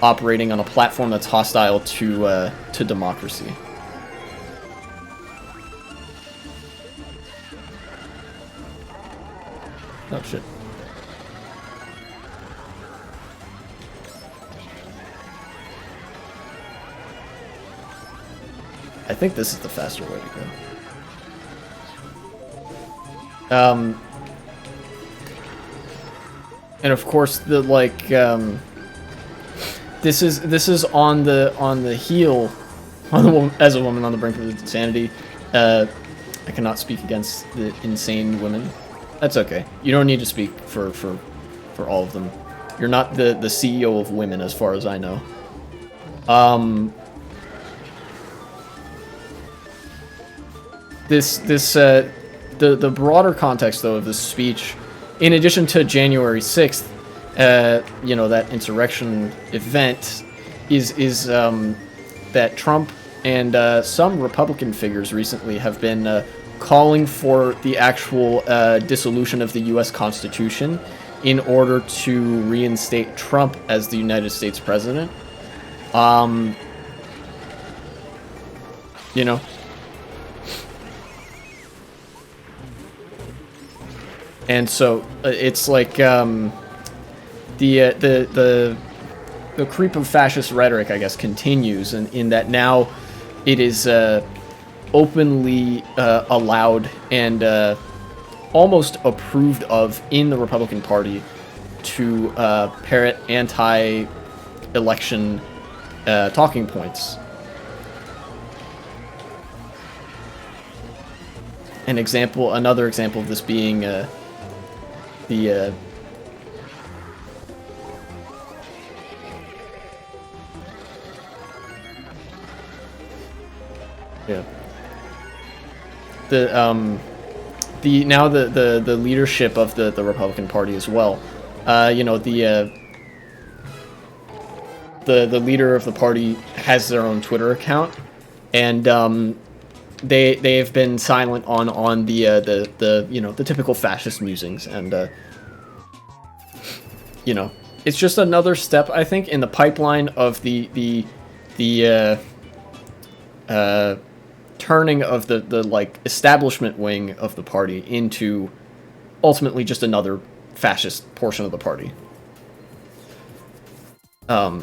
operating on a platform that's hostile to democracy. Oh shit. I think this is the faster way to go. And of course the this is on the heel as a woman on the brink of insanity. I cannot speak against the insane women. That's okay. You don't need to speak for all of them. You're not the CEO of women, as far as I know. The broader context, though, of this speech, in addition to January 6th, you know, that insurrection event, is that Trump and some Republican figures recently have been calling for the actual dissolution of the U.S. Constitution in order to reinstate Trump as the United States president. You know. And so it's like the creep of fascist rhetoric, I guess, continues, in that now it is openly allowed and almost approved of in the Republican Party to parrot anti-election talking points. Another example of this being the leadership of the Republican Party as well. You know, the leader of the party has their own Twitter account, and they have been silent on the you know, the typical fascist musings, and you know, it's just another step, I think, in the pipeline of the turning of the like establishment wing of the party into ultimately just another fascist portion of the party. Yeah.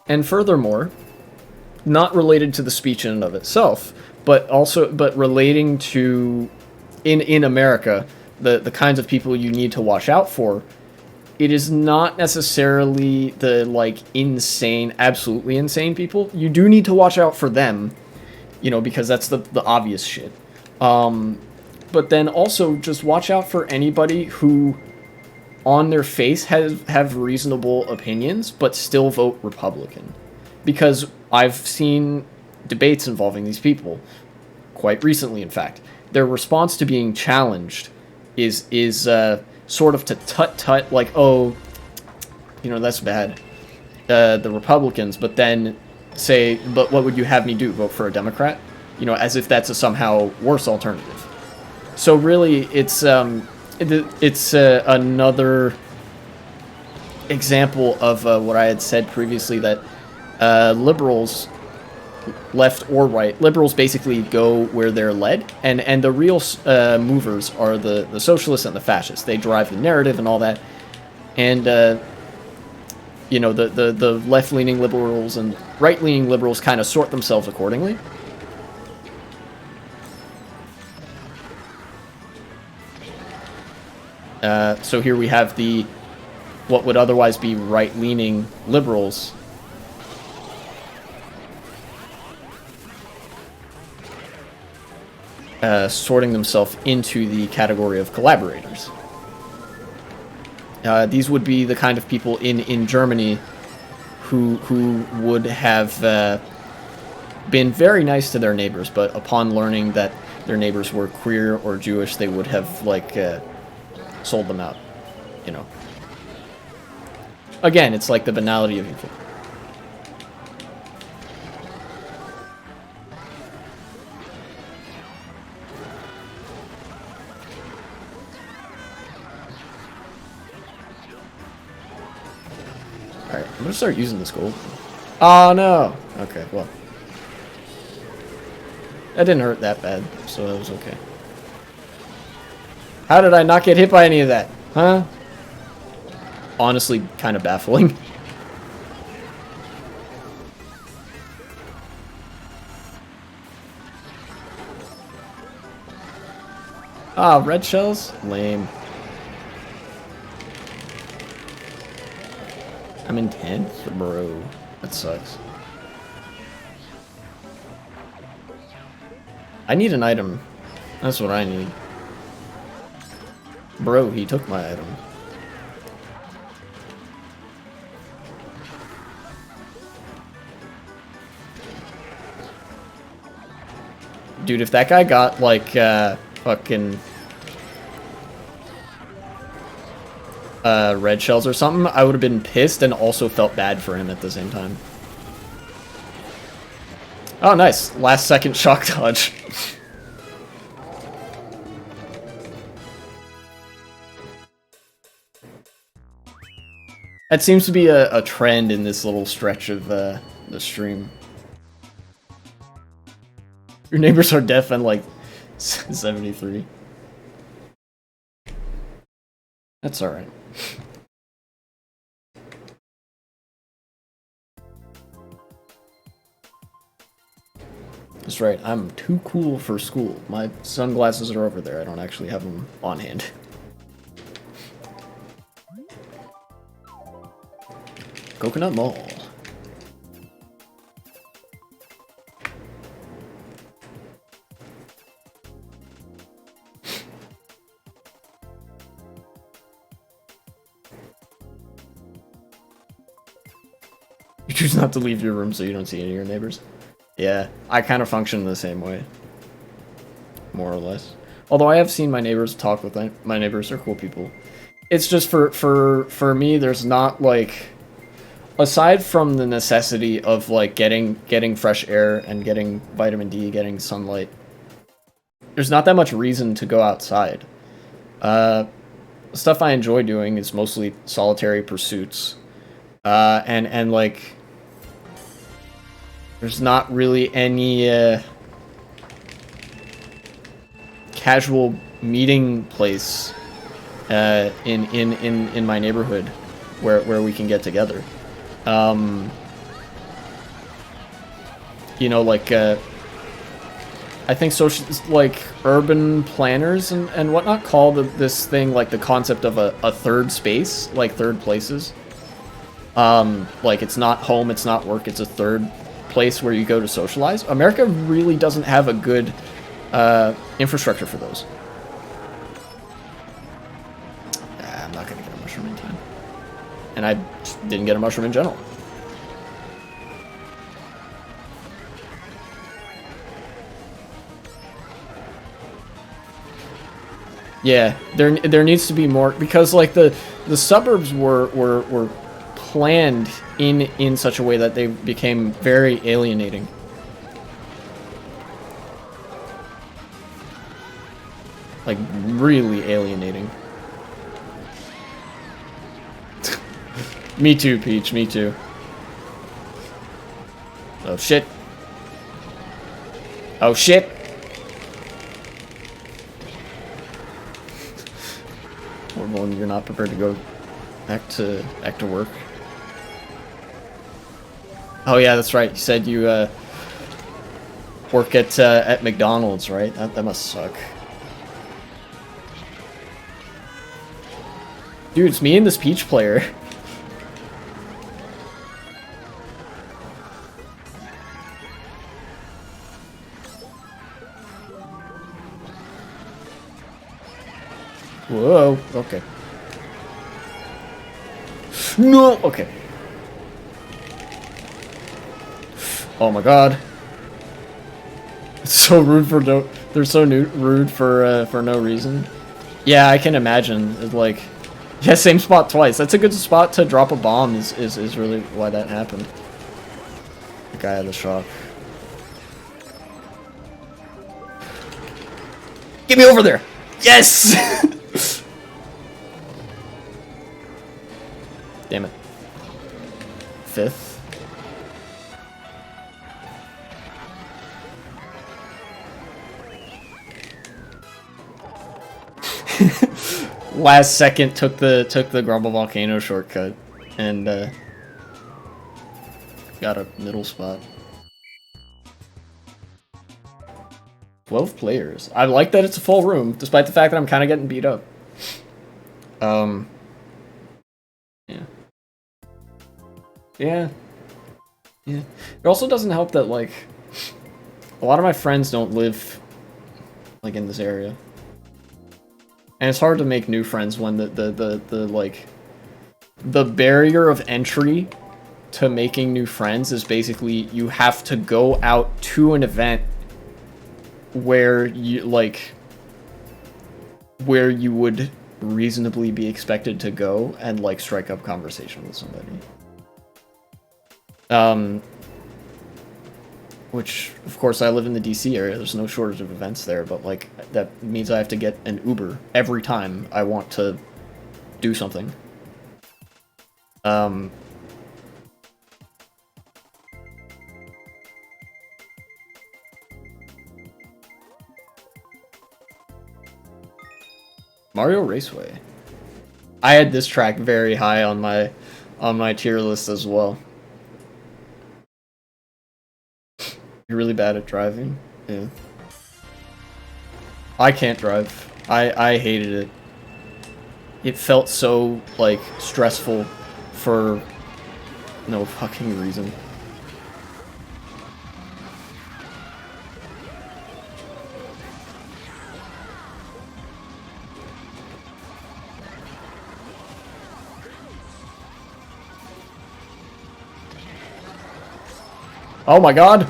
And furthermore, not related to the speech in and of itself, but relating to in America, the kinds of people you need to watch out for. It is not necessarily the like insane, absolutely insane people. You do need to watch out for them, you know, because that's the obvious shit. But then also just watch out for anybody who on their face have reasonable opinions but still vote Republican, because I've seen debates involving these people quite recently. In fact, their response to being challenged is sort of to tut, like, oh, you know, that's bad, the Republicans, but then say, but what would you have me do? Vote for a Democrat? You know, as if that's a somehow worse alternative. So really, it's another example of what I had said previously, that liberals, left or right, liberals basically go where they're led, and the real movers are the socialists and the fascists. They drive the narrative and all that, and you know, the left-leaning liberals and right-leaning liberals kind of sort themselves accordingly. So here we have what would otherwise be right-leaning liberals sorting themselves into the category of collaborators. These would be the kind of people in Germany who would have been very nice to their neighbors, but upon learning that their neighbors were queer or Jewish, they would have, like, sold them out, you know. Again, it's like the banality of evil. Alright, I'm gonna start using this gold. Oh no! Okay, well. That didn't hurt that bad, so that was okay. How did I not get hit by any of that? Huh? Honestly, kind of baffling. Ah, red shells? Lame. I'm in 10th? Bro. That sucks. I need an item. That's what I need. Bro, he took my item. Dude, if that guy got, like, fucking red shells or something, I would have been pissed and also felt bad for him at the same time. Oh, nice. Last second shock dodge. That seems to be a trend in this little stretch of the stream. Your neighbors are deaf and like 73. That's alright. That's right, I'm too cool for school. My sunglasses are over there, I don't actually have them on hand. Coconut Mall. You choose not to leave your room so you don't see any of your neighbors. Yeah, I kind of function the same way. More or less. Although I have seen my neighbors talk with my neighbors, they're cool people. It's just for me, there's not like, aside from the necessity of like getting fresh air and getting vitamin D, getting sunlight, there's not that much reason to go outside. Stuff I enjoy doing is mostly solitary pursuits. And like, there's not really any casual meeting place in my neighborhood where we can get together. You know, like I think social, like urban planners and whatnot call this thing like the concept of a third space, like third places. Like it's not home, it's not work, it's a third place where you go to socialize. America really doesn't have a good infrastructure for those. I'm not gonna get a mushroom in time. And I didn't get a mushroom in general. Yeah, there needs to be more, because like the suburbs were planned in such a way that they became very alienating. Like, really alienating. Me too, Peach, me too. Oh, shit. Oh, shit. Horrible when you're not prepared to go back to work. Oh, yeah, that's right. You said you, work at McDonald's, right? That must suck. Dude, it's me and this Peach player. Whoa, okay. No, okay. Oh my god. It's so rude for no. They're so rude for no reason. Yeah, I can imagine. It's like, yeah, same spot twice. That's a good spot to drop a bomb. Is really why that happened. The guy had a shock. Get me over there. Yes. Damn it. Fifth. Last second took the Grumble Volcano shortcut and got a middle spot. 12 players. I like that it's a full room, despite the fact that I'm kind of getting beat up. Yeah. Yeah. Yeah. It also doesn't help that, like, a lot of my friends don't live, like, in this area. And it's hard to make new friends when the barrier of entry to making new friends is basically you have to go out to an event where you would reasonably be expected to go and like strike up conversation with somebody. Which, of course, I live in the DC area. There's no shortage of events there, but like that means I have to get an Uber every time I want to do something. Mario Raceway. I had this track very high on my tier list as well. You're really bad at driving? Yeah. I can't drive. I hated it. It felt so, like, stressful for no fucking reason. Oh my god!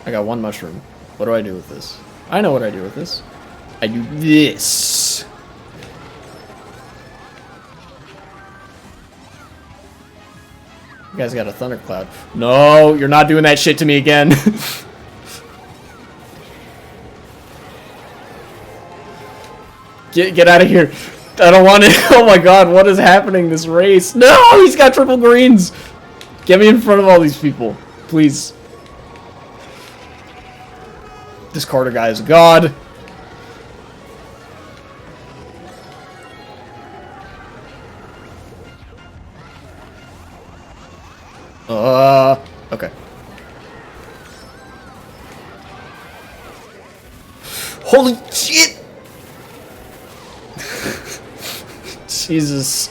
I got one mushroom. What do I do with this? I know what I do with this. I do this. You guys got a thundercloud. No, you're not doing that shit to me again. Get out of here. I don't want it. Oh my god, what is happening this race? No, he's got triple greens. Get me in front of all these people, please. This Carter guy is a god. Okay. Holy shit! Jesus.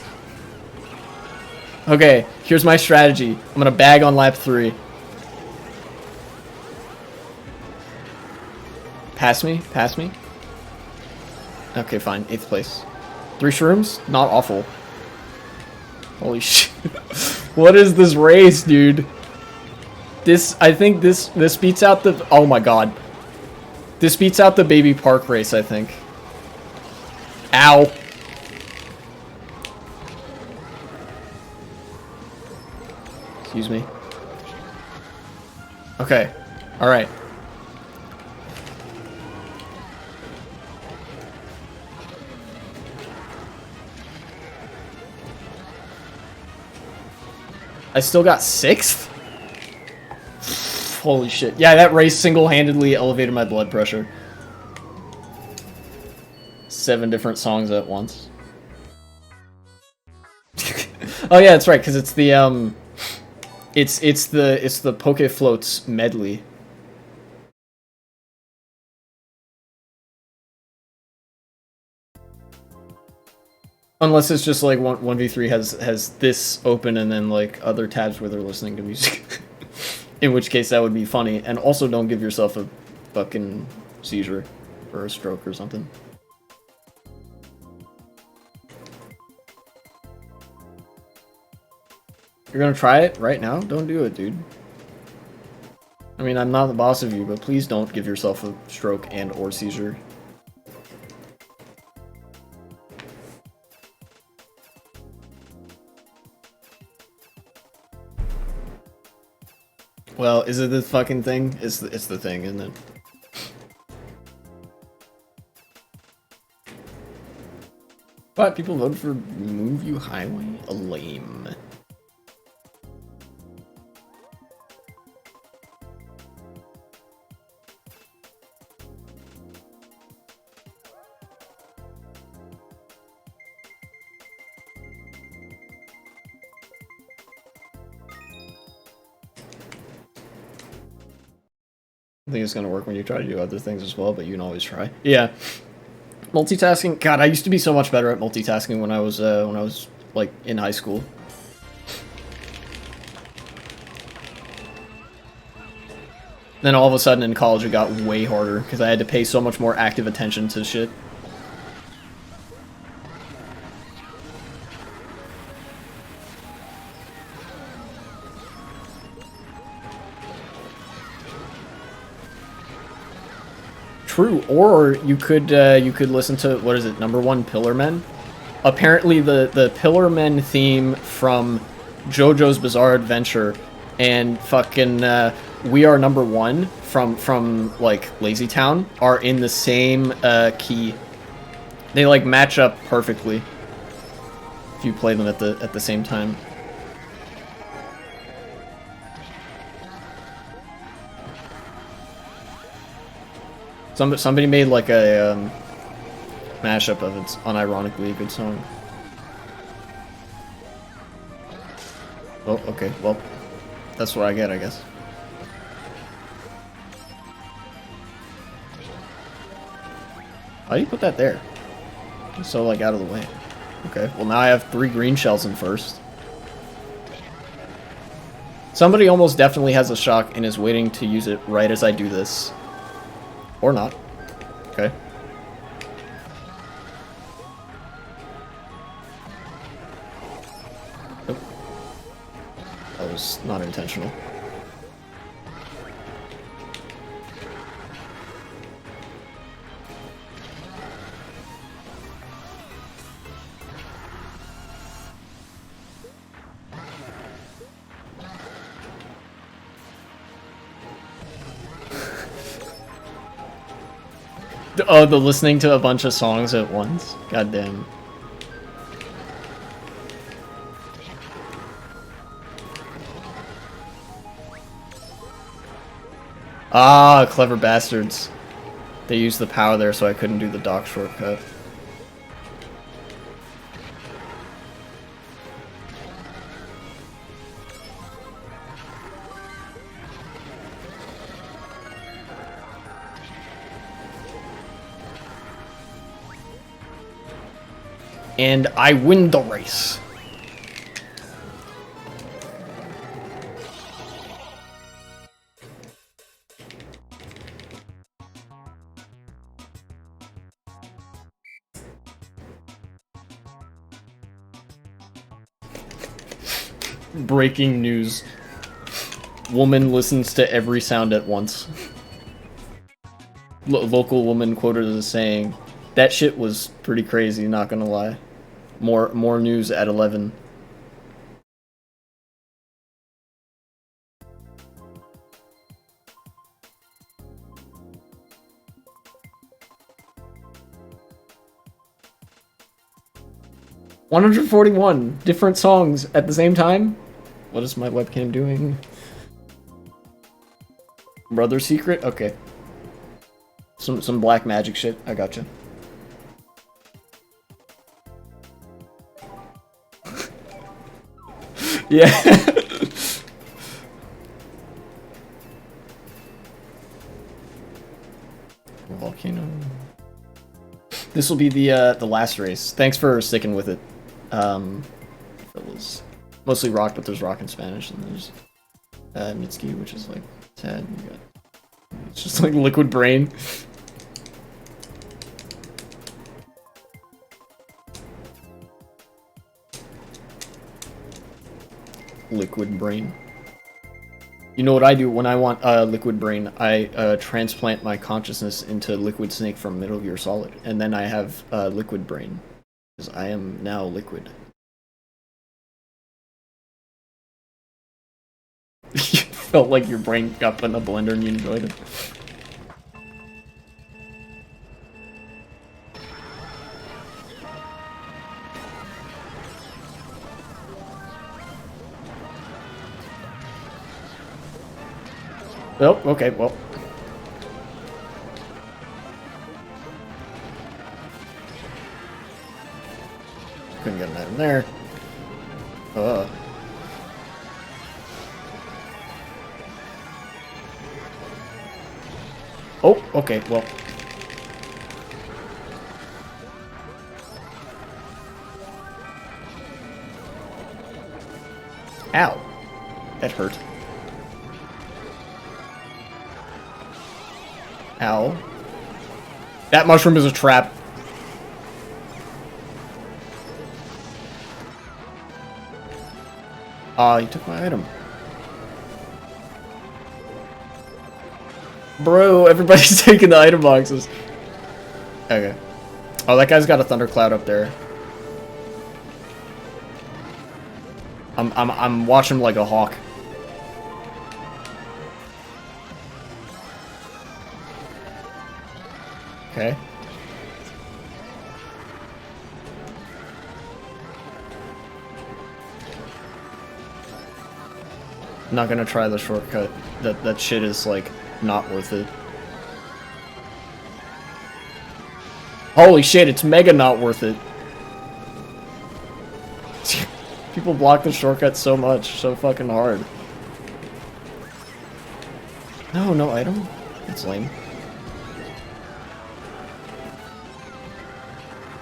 Okay, here's my strategy. I'm gonna bag on lap 3. Pass me? Pass me? Okay, fine. 8th place. 3 shrooms? Not awful. Holy shit. What is this race, dude? I think this beats out the... Oh my god. This beats out the Baby Park race, I think. Ow. Excuse me. Okay. Alright. I still got 6th? Holy shit. Yeah, that race single-handedly elevated my blood pressure. 7 different songs at once. Oh yeah, that's right, because it's the it's the Poke Floats medley. Unless it's just like 1v3 has this open and then like other tabs where they're listening to music. In which case that would be funny. And also don't give yourself a fucking seizure or a stroke or something. You're gonna try it right now? Don't do it, dude. I mean, I'm not the boss of you, but please don't give yourself a stroke and or seizure. Well, is it the fucking thing? It's the thing, isn't it? But people voted for Move You Highway? A lame. I think it's gonna work when you try to do other things as well, but you can always try. Yeah. Multitasking. God, I used to be so much better at multitasking when I was like in high school. Then all of a sudden in college it got way harder because I had to pay so much more active attention to shit. True, or you could listen to, what is it, #1 Pillar Men? Apparently the Pillar Men theme from JoJo's Bizarre Adventure and fucking We Are #1 from like Lazy Town are in the same key. They like match up perfectly if you play them at the same time. Somebody made like a mashup of its unironically a good song. Oh, okay, well, that's what I get, I guess. How do you put that there? Just so, like, out of the way. Okay, well now I have 3 green shells in first. Somebody almost definitely has a shock and is waiting to use it right as I do this. Or not. Okay. Nope. That was not intentional. Oh, the listening to a bunch of songs at once? Goddamn. Ah, clever bastards. They used the power there so I couldn't do the dock shortcut. And I win the race. Breaking news. Woman listens to every sound at once. Local woman quoted as saying, "That shit was pretty crazy, not gonna lie." More news at 11. 141 different songs at the same time? What is my webcam doing? Brother secret? Okay. Some black magic shit. I gotcha. Yeah. Volcano. This will be the last race. Thanks for sticking with it. It was mostly rock, but there's rock in Spanish, and there's Mitsuki, which is like sad. It's just like liquid brain. Liquid brain. You know what I do when I want liquid brain? I transplant my consciousness into Liquid Snake from Metal Gear Solid, and then I have liquid brain, because I am now liquid. You felt like your brain got put in a blender and you enjoyed it. Oh, okay, well. Couldn't get an item there. Oh, okay, well. Ow. That hurt. Ow. That mushroom is a trap. He took my item. Bro, everybody's taking the item boxes. Okay. Oh, that guy's got a thundercloud up there. I'm watching him like a hawk. Okay. I'm not gonna try the shortcut. That shit is like not worth it. Holy shit, it's mega not worth it. People block the shortcut so much, so fucking hard. No, no item? That's lame.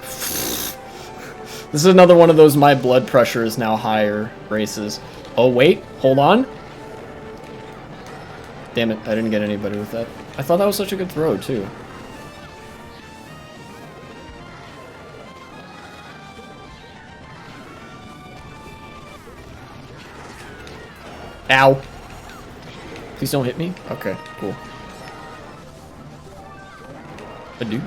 This is another one of those my blood pressure is now higher races. Oh wait, hold on. Damn it, I didn't get anybody with that. I thought that was such a good throw, too. Ow. Please don't hit me? Okay, cool. A dude.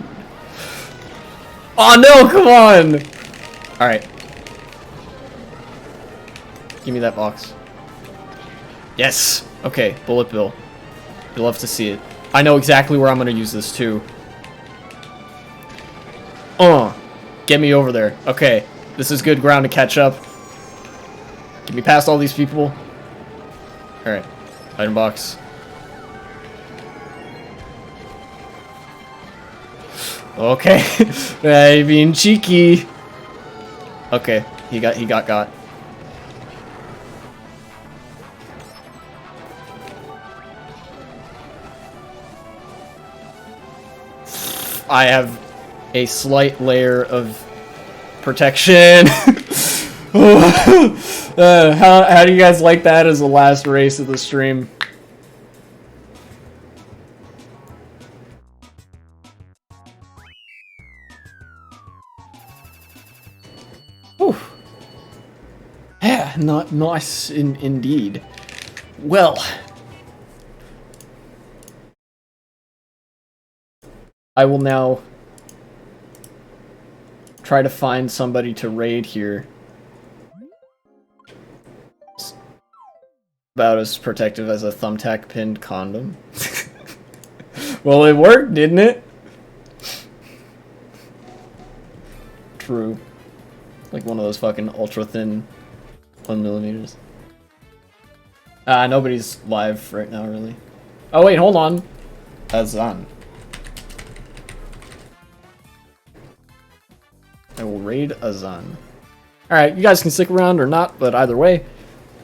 Oh no, come on! Alright. Give me that box. Yes! Okay, bullet bill. You'll love to see it. I know exactly where I'm gonna use this too. Get me over there. Okay, this is good ground to catch up. Get me past all these people. Alright, item box. Okay, hey, being cheeky. Okay, he got. I have a slight layer of protection. How do you guys like that as the last race of the stream? Whew. Yeah, not nice indeed. Well, I will now try to find somebody to raid here. It's about as protective as a thumbtack pinned condom. Well, it worked, didn't it? True. Like one of those fucking ultra thin 1mm. Nobody's live right now, really. Oh wait, hold on. Azan. I will raid Azan. Alright, you guys can stick around or not, but either way,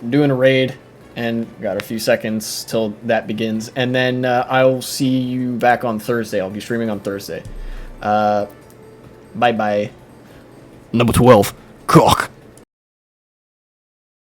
I'm doing a raid, and got a few seconds till that begins, and then I'll see you back on Thursday. I'll be streaming on Thursday. Bye-bye. Number 12. Cock.